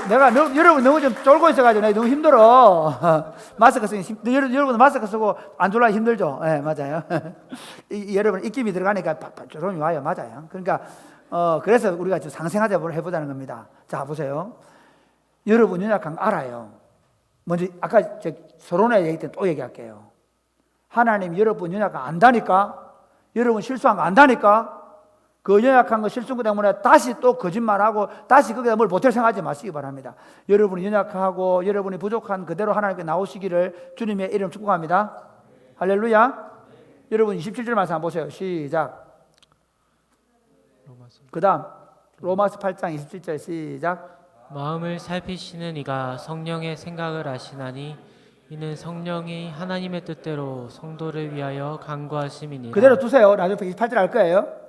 내가 여러분 너무 좀 쫄고 있어가지고 내가 너무 힘들어. 마스크 쓰기 여러분 마스크 쓰고 안 졸라 힘들죠. 네, 맞아요. 여러분 입김이 들어가니까 조름이 와요. 맞아요. 그러니까 그래서 우리가 좀 상생하자고 해보자는 겁니다. 자 보세요. 여러분 연약한 거 알아요. 먼저 아까 저 서론에 얘기 때 또 얘기할게요. 하나님 여러분 연약한 거 안다니까. 여러분 실수한 거 안다니까. 그 연약한 거 실수한 거 때문에 다시 또 거짓말하고 다시 거기다 뭘 보탤 생각하지 마시기 바랍니다. 여러분이 연약하고 여러분이 부족한 그대로 하나님께 나오시기를 주님의 이름 축복합니다. 할렐루야. 여러분 27절 말씀 한번 보세요. 시작. 그 다음 로마서 8장 27절 시작. 마음을 살피시는 이가 성령의 생각을 아시나니 이는 성령이 하나님의 뜻대로 성도를 위하여 간구하심이니라. 그대로 두세요. 나중에 28절 할 거예요.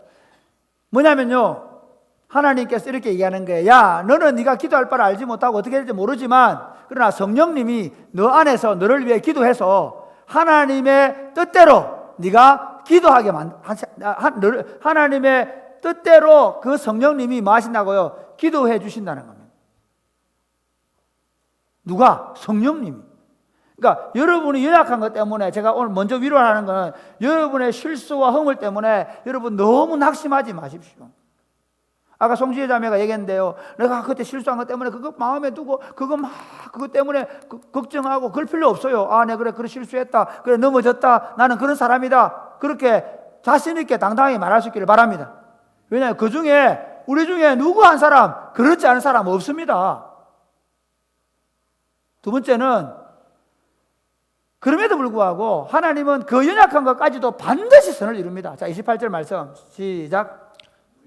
뭐냐면요, 하나님께서 이렇게 얘기하는 거예요. 야, 너는 네가 기도할 바를 알지 못하고 어떻게 될지 모르지만 그러나 성령님이 너 안에서 너를 위해 기도해서 하나님의 뜻대로 네가 기도하게 하나님의 뜻대로 그 성령님이 뭐 하신다고요? 기도해 주신다는 겁니다. 누가? 성령님이. 그러니까 여러분이 연약한 것 때문에 제가 오늘 먼저 위로하는 것은 여러분의 실수와 허물 때문에 여러분 너무 낙심하지 마십시오. 아까 송지혜 자매가 얘기했는데요, 내가 그때 실수한 것 때문에 그거 마음에 두고 그거 막 그것 때문에 걱정하고 그럴 필요 없어요. 내가 그래 실수했다, 그래 넘어졌다, 나는 그런 사람이다, 그렇게 자신 있게 당당하게 말할 수 있기를 바랍니다. 왜냐하면 그 중에 우리 중에 누구 한 사람 그렇지 않은 사람 없습니다. 두 번째는 그럼에도 불구하고 하나님은 그 연약한 것까지도 반드시 선을 이룹니다. 자, 28절 말씀 시작.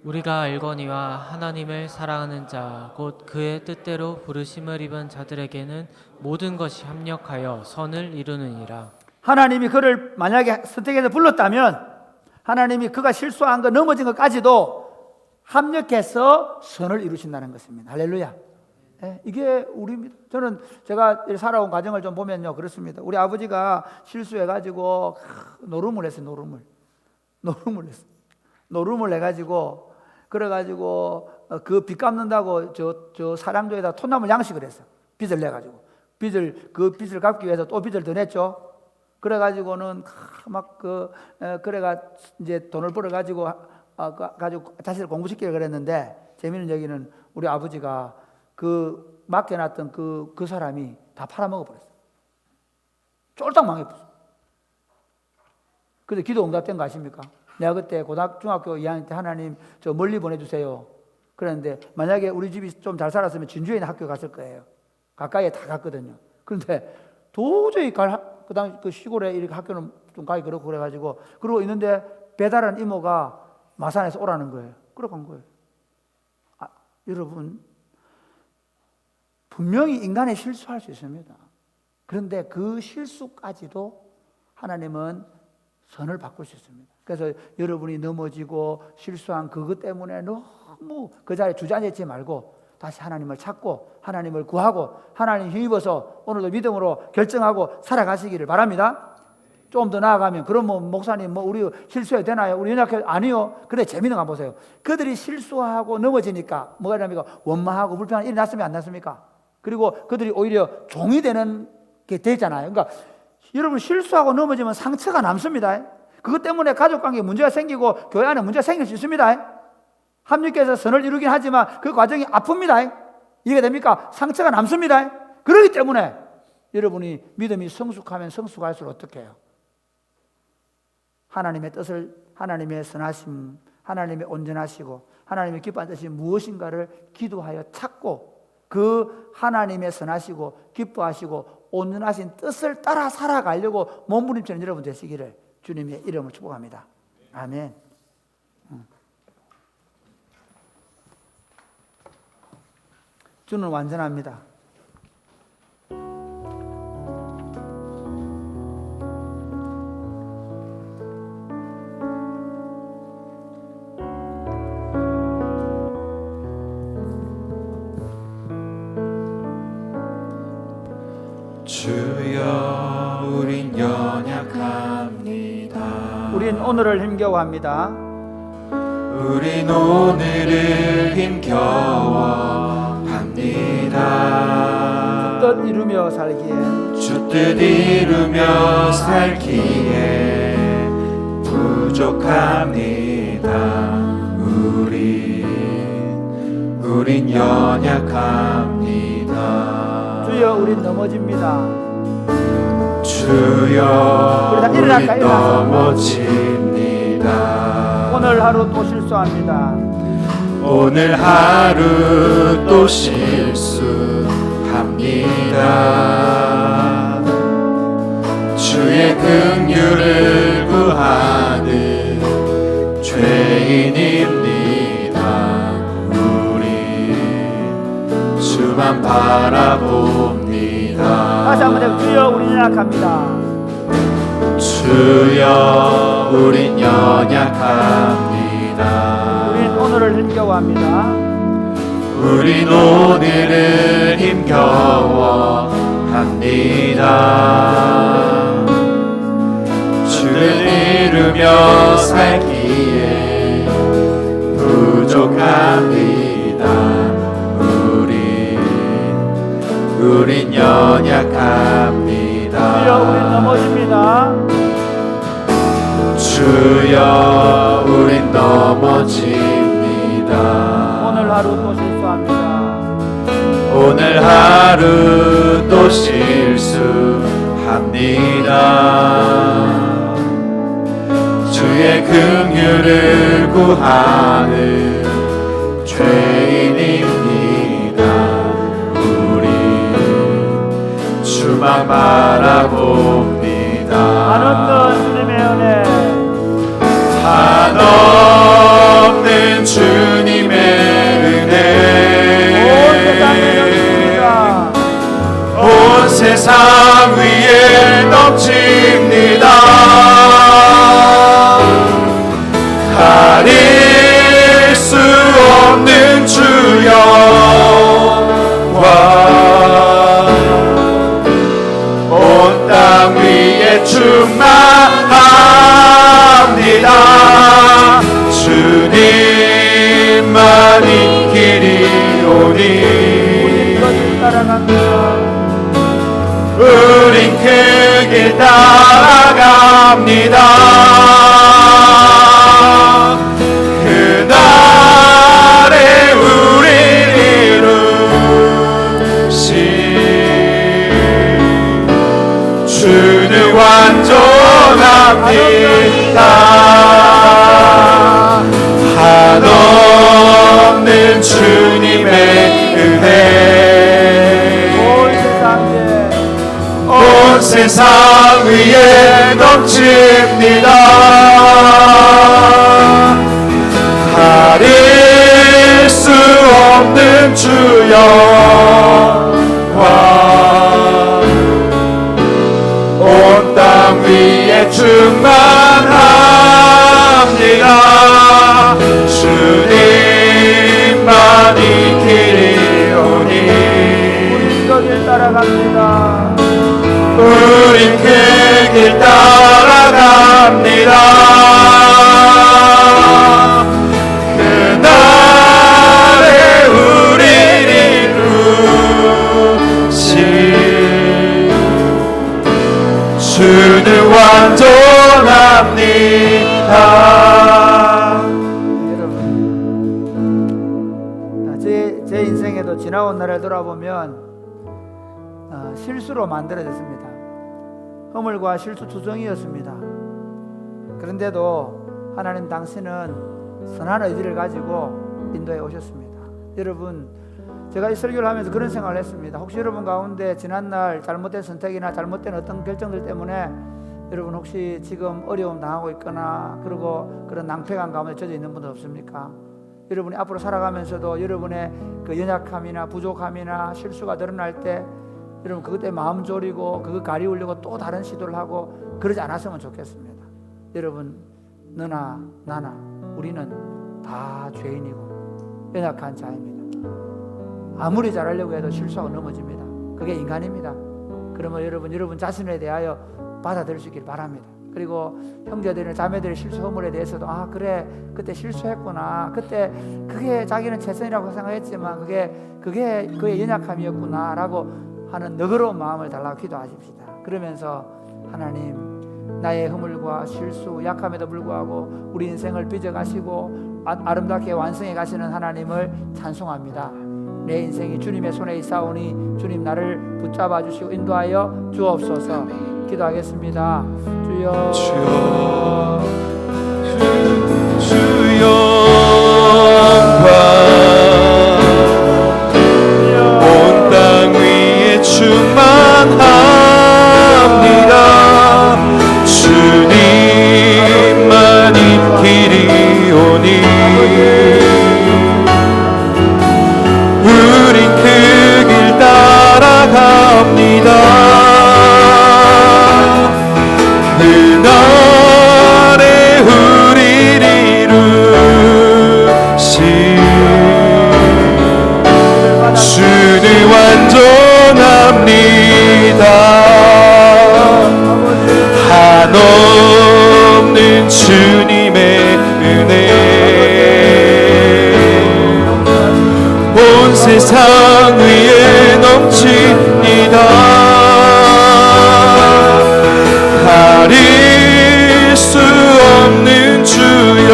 우리가 알거니와 하나님을 사랑하는 자 곧 그의 뜻대로 부르심을 입은 자들에게는 모든 것이 합력하여 선을 이루느니라. 하나님이 그를 만약에 선택해서 불렀다면 하나님이 그가 실수한 것 넘어진 것까지도 합력해서 선을 이루신다는 것입니다. 할렐루야. 이게 저는 제가 살아온 과정을 좀 보면요 그렇습니다. 우리 아버지가 실수해가지고 노름을 했어요. 노름을 해가지고 그래가지고 그 빚 갚는다고 저 사랑조에다 톳나물 양식을 했어. 빚을 내가지고 그 빚을 갚기 위해서 또 빚을 더 냈죠. 그래가지고는 그래가 이제 돈을 벌어가지고 가지고 자신을 공부시키려 그랬는데 재미있는 얘기는 우리 아버지가 그 맡겨놨던 그 사람이 다 팔아먹어 버렸어. 쫄딱 망해버렸어. 근데 기도 응답된 거 아십니까? 내가 그때 중학교 2학년 때 하나님 저 멀리 보내주세요 그랬는데 만약에 우리 집이 좀 잘 살았으면 진주에 있는 학교 갔을 거예요. 가까이에 다 갔거든요. 그런데 도저히 그 당시 그 시골에 이렇게 학교는 좀 가기 그렇고 그래가지고 그러고 있는데 배달한 이모가 마산에서 오라는 거예요. 그러고 간 거예요. 여러분 분명히 인간의 실수할 수 있습니다. 그런데 그 실수까지도 하나님은 선을 바꿀 수 있습니다. 그래서 여러분이 넘어지고 실수한 그것 때문에 너무 그 자리에 주저앉지 말고 다시 하나님을 찾고 하나님을 구하고 하나님 힘입어서 오늘도 믿음으로 결정하고 살아가시기를 바랍니다. 좀 더 나아가면 그럼 목사님 우리 실수해도 되나요? 우리 연약해? 아니요. 근데 재미있는 거 한번 보세요. 그들이 실수하고 넘어지니까 뭐가 되냐면 원망하고 불평한 일이 났습니까? 안 났습니까? 그리고 그들이 오히려 종이 되는 게 되잖아요. 그러니까 여러분 실수하고 넘어지면 상처가 남습니다. 그것 때문에 가족관계에 문제가 생기고 교회 안에 문제가 생길 수 있습니다. 합력해서 선을 이루긴 하지만 그 과정이 아픕니다. 이해가 됩니까? 상처가 남습니다. 그렇기 때문에 여러분이 믿음이 성숙하면 성숙할수록 어떻게 해요? 하나님의 뜻을, 하나님의 선하심, 하나님의 온전하시고 하나님의 기뻐하는 뜻이 무엇인가를 기도하여 찾고 그 하나님의 선하시고 기뻐하시고 온전하신 뜻을 따라 살아가려고 몸부림치는 여러분 되시기를 주님의 이름으로 축복합니다. 아멘. 주는 완전합니다. 주여 우린 연약합니다. 우린 오늘을 힘겨워합니다. 우린 오늘을 힘겨워합니다. 뜻 이루며 살기에 주 뜻 이루며 살기에 부족합니다. 우린 연약합니다. 주여 우린 넘어집니다. 주여 우리 다 일어날까, 우린 일어나서. 넘어집니다. 오늘 하루 또 실수합니다. 오늘 하루 또 실수합니다. 주의 긍휼을 구하는 죄인입니다. 우리 주만 바라봅니다. 다시 한번 해보 주여 우린 연약합니다. 주여 우린 연약합니다. 우린 오늘을 힘겨워합니다. 우린 오늘을 힘겨워합니다. 주를 이루며 살기에 부족합니다. 우린 연약합니다. 주여 우린 넘어집니다. 주여 우린 넘어집니다. 오늘 하루 또 실수합니다. 오늘 하루 또 실수합니다. 주의 긍휼을 구하는 죄인입니다. 우리 주만 바라봅니다. 한없는 주님의 은혜, 한없는 주님의 은혜, 온 세상 위에 넘칩니다. 가릴 수 없는 주여 온 땅 위에 충만합니다. 주님만이 길이오니 우린 그 길 따라갑니다. 그날에 우리를 이루신 주는 완전합니다. 한없는 주님의 은혜, 온 세상 위에 넘칩니다. 가릴 수 없는 주여 온 땅 위에 충만합니다. 주님만이 길이오니 우린 따라갑니다. 우린 그 길 따라갑니다. 그날에 우리를 이루신 주는 완전한 여러분, 제 인생에도 지나온 날을 돌아보면 실수로 만들어졌습니다. 허물과 실수 투성이었습니다. 그런데도 하나님 당신은 선한 의지를 가지고 인도해 오셨습니다. 여러분, 제가 이 설교를 하면서 그런 생각을 했습니다. 혹시 여러분 가운데 지난날 잘못된 선택이나 잘못된 어떤 결정들 때문에 여러분 혹시 지금 어려움 당하고 있거나 그리고 그런 낭패감 가운데 젖어 있는 분들 없습니까? 여러분이 앞으로 살아가면서도 여러분의 그 연약함이나 부족함이나 실수가 드러날 때 여러분 그것 때문에 마음 졸이고 그거 가리우려고 또 다른 시도를 하고 그러지 않았으면 좋겠습니다. 여러분, 너나 나나 우리는 다 죄인이고 연약한 자입니다. 아무리 잘하려고 해도 실수하고 넘어집니다. 그게 인간입니다. 그러면 여러분 자신에 대하여 받아들일 수 있길 바랍니다. 그리고 형제들이나 자매들의 실수 허물에 대해서도 그래 그때 실수했구나, 그때 그게 자기는 최선이라고 생각했지만 그게 그의 연약함이었구나 라고 하는 너그러운 마음을 달라고 기도하십시다. 그러면서 하나님, 나의 허물과 실수, 약함에도 불구하고 우리 인생을 빚어가시고 아름답게 완성해 가시는 하나님을 찬송합니다. 내 인생이 주님의 손에 있사오니 주님 나를 붙잡아 주시고 인도하여 주옵소서. 기도하겠습니다. 주여, 주여 온 땅 위에 충만합니다. 주님만이 길이 오니 우린 그 길 따라갑니다. 그날에 우리를 이루신 주는 완전합니다. 한없는 주님의 은혜 온 세상 위에 넘칩니다. 가릴 수 없는 주여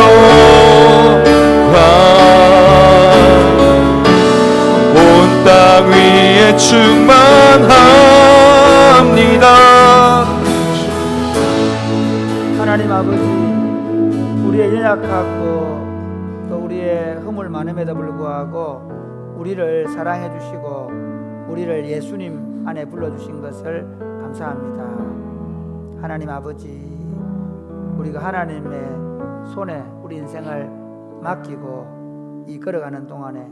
온 땅 위에 충만합니다. 하나님 아버지, 우리의 연약하고 또 우리의 허물 많음에도 불구하고 우리를 사랑해 주시고 우리를 예수님 안에 불러주신 것을 감사합니다. 하나님 아버지, 우리가 하나님의 손에 우리 인생을 맡기고 이끌어가는 동안에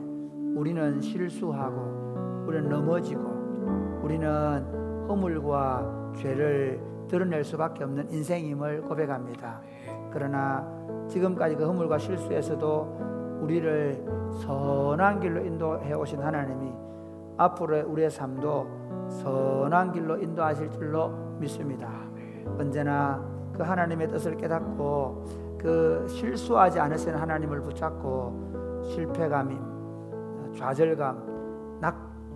우리는 실수하고 우리는 넘어지고 우리는 허물과 죄를 드러낼 수밖에 없는 인생임을 고백합니다. 그러나 지금까지 그 허물과 실수에서도 우리를 선한 길로 인도해 오신 하나님이 앞으로의 우리의 삶도 선한 길로 인도하실 줄로 믿습니다. 언제나 그 하나님의 뜻을 깨닫고 그 실수하지 않으시는 하나님을 붙잡고 실패감이, 좌절감,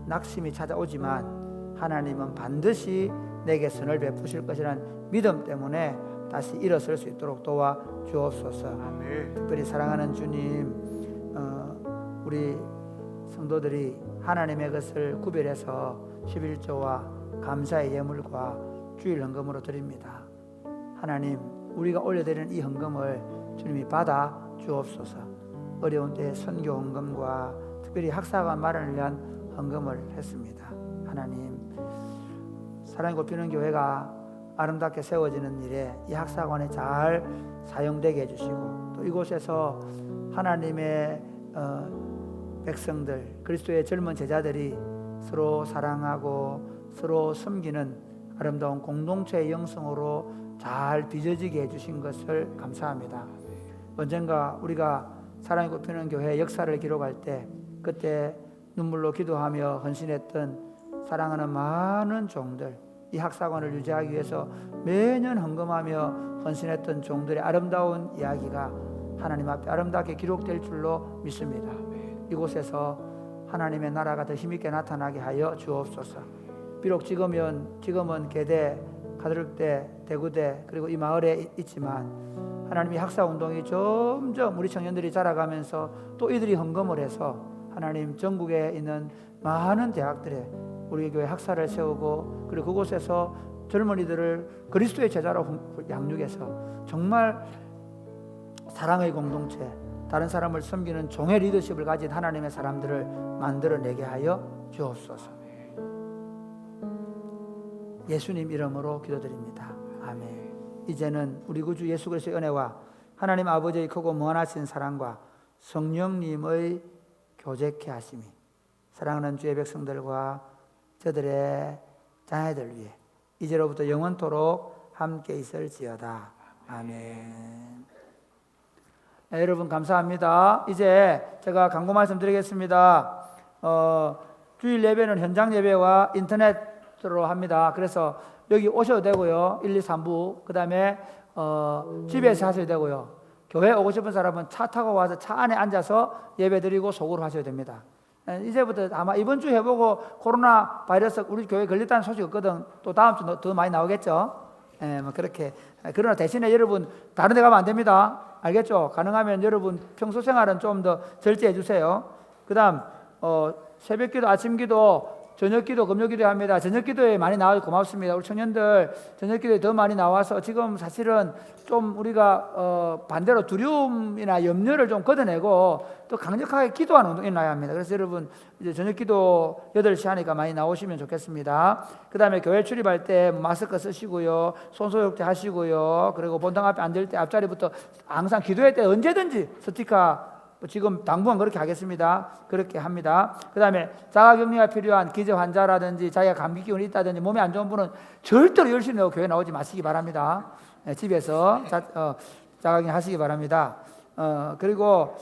낙심이 찾아오지만 하나님은 반드시 내게 선을 베푸실 것이라는 믿음 때문에 다시 일어설 수 있도록 도와 주옵소서. 특별히 사랑하는 주님, 우리 성도들이 하나님의 것을 구별해서 11조와 감사의 예물과 주일 헌금으로 드립니다. 하나님, 우리가 올려드리는 이 헌금을 주님이 받아 주옵소서. 어려운 때에 선교 헌금과 특별히 학사관 마련을 위한 헌금을 했습니다. 하나님, 사랑이 곱히는 교회가 아름답게 세워지는 일에 이 학사관에 잘 사용되게 해주시고 또 이곳에서 하나님의 백성들, 그리스도의 젊은 제자들이 서로 사랑하고 서로 섬기는 아름다운 공동체의 영성으로 잘 빚어지게 해주신 것을 감사합니다. 언젠가 우리가 사랑이 곱히는 교회의 역사를 기록할 때 그때 눈물로 기도하며 헌신했던 사랑하는 많은 종들, 이 학사관을 유지하기 위해서 매년 헌금하며 헌신했던 종들의 아름다운 이야기가 하나님 앞에 아름답게 기록될 줄로 믿습니다. 이곳에서 하나님의 나라가 더 힘있게 나타나게 하여 주옵소서. 비록 지금은 계대 가드륵대 대구대 그리고 이 마을에 있지만 하나님이 학사 운동이 점점 우리 청년들이 자라가면서 또 이들이 헌금을 해서 하나님 전국에 있는 많은 대학들에 우리 교회 학사를 세우고 그리고 그곳에서 젊은이들을 그리스도의 제자로 양육해서 정말 사랑의 공동체, 다른 사람을 섬기는 종의 리더십을 가진 하나님의 사람들을 만들어내게 하여 주옵소서. 예수님 이름으로 기도드립니다. 아멘. 이제는 우리 구주 예수 그리스도의 은혜와 하나님 아버지의 크고 무한하신 사랑과 성령님의 교제케 하심이 사랑하는 주의 백성들과 저들의 자녀들 위해 이제로부터 영원토록 함께 있을지어다. 아멘. 네, 여러분 감사합니다. 이제 제가 광고 말씀드리겠습니다. 주일 예배는 현장 예배와 인터넷으로 합니다. 그래서 여기 오셔도 되고요. 1, 2, 3부 그 다음에 집에서 하셔도 되고요. 교회 오고 싶은 사람은 차 타고 와서 차 안에 앉아서 예배 드리고 소구를 하셔야 됩니다. 이제부터 아마 이번 주 해보고 코로나 바이러스 우리 교회에 걸렸다는 소식이 없거든. 또 다음 주 더 많이 나오겠죠. 뭐 그렇게. 그러나 대신에 여러분 다른 데 가면 안 됩니다. 알겠죠? 가능하면 여러분 평소 생활은 좀 더 절제해 주세요. 그 다음 새벽 기도, 아침 기도, 저녁 기도, 금요 기도 합니다. 저녁 기도에 많이 나와서 고맙습니다. 우리 청년들 저녁 기도에 더 많이 나와서 지금 사실은 좀 우리가 반대로 두려움이나 염려를 좀 걷어내고 또 강력하게 기도하는 운동이 나야 합니다. 그래서 여러분 이제 저녁 기도 8시 하니까 많이 나오시면 좋겠습니다. 그 다음에 교회 출입할 때 마스크 쓰시고요. 손소독제 하시고요. 그리고 본당 앞에 앉을 때 앞자리부터 항상 기도할 때 언제든지 스티커 지금 당분간 그렇게 하겠습니다. 그렇게 합니다. 그 다음에 자가격리가 필요한 기저 환자라든지 자기가 감기 기운이 있다든지 몸에 안 좋은 분은 절대로 열심히 하고 교회 나오지 마시기 바랍니다. 집에서 자가격리 하시기 바랍니다. 그리고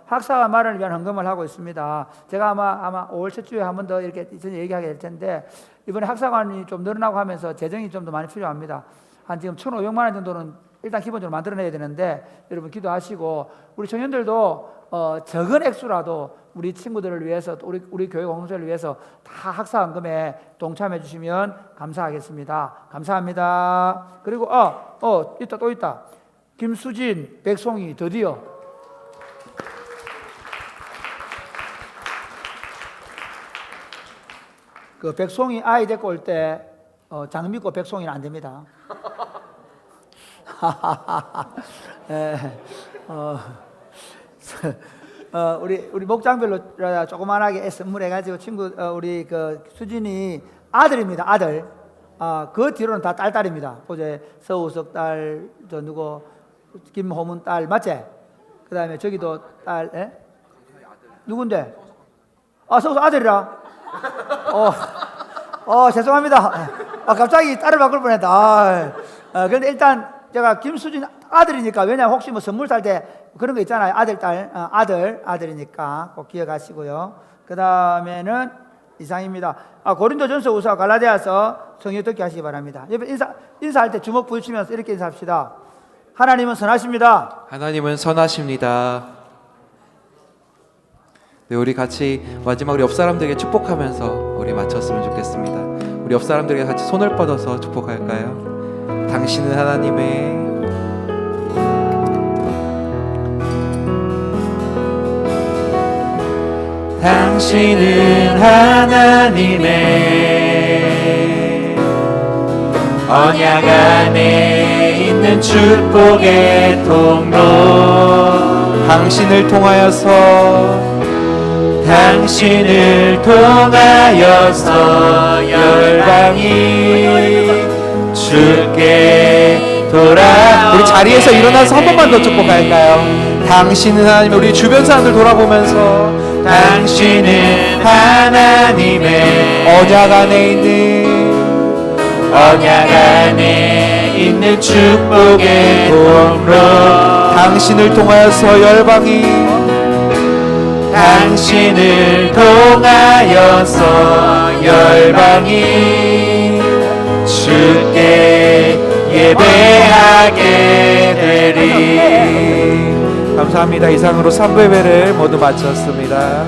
학사가 말을 위한 헌금을 하고 있습니다. 제가 아마 5월 첫 주에 한 번 더 이렇게 얘기하게 될 텐데 이번에 학사관이 좀 늘어나고 하면서 재정이 좀 더 많이 필요합니다. 한 지금 1,500만 원 정도는 일단 기본적으로 만들어내야 되는데 여러분 기도하시고 우리 청년들도 적은 액수라도 우리 친구들을 위해서 또 우리 교회 공동체를 위해서 다 학사 헌금에 동참해 주시면 감사하겠습니다. 감사합니다. 그리고 또 있다. 김수진, 백송이 드디어 그 백송이 아이 데리고 올 때 장미꽃 백송이는 안 됩니다. 우리 목장별로 조그만하게 선물해가지고 친구 우리 그 수진이 아들입니다. 아들. 그 뒤로는 다 딸입니다. 보제 서우석 딸, 저 누구 김호문 딸 맞지? 그 다음에 저기도 딸, 에? 누군데? 서우석 아들이라. 죄송합니다. 갑자기 딸을 바꿀 뻔했다. 그런데 일단 제가 김수진 아들이니까 왜냐면 혹시 뭐 선물 살 때 그런 거 있잖아요. 아들, 딸, 아들이니까 꼭 기억하시고요. 그 다음에는 이상입니다. 고린도전서 우서 갈라디아서 성경 듣게 하시기 바랍니다. 옆에 인사할 때 주먹 부딪히면서 이렇게 인사합시다. 하나님은 선하십니다. 하나님은 선하십니다. 네, 우리 같이 마지막으로 옆 사람들에게 축복하면서 우리 마쳤으면 좋겠습니다. 우리 옆 사람들에게 같이 손을 뻗어서 축복할까요? 당신은 하나님의 당신은 하나님의 언약 안에 있는 축복의 통로 당신을 통하여서 열방이 주께 돌아. 우리 자리에서 일어나서 한 번만 더 축복할까요? 당신은 하나님, 우리 주변 사람들 돌아보면서 당신은 하나님의 언약 안에 있는 축복의 통로 당신을 통하여서 열방이 당신을 통하여서 열방이 주께 예배하게 되리. 감사합니다. 이상으로 3부 예배를 모두 마쳤습니다.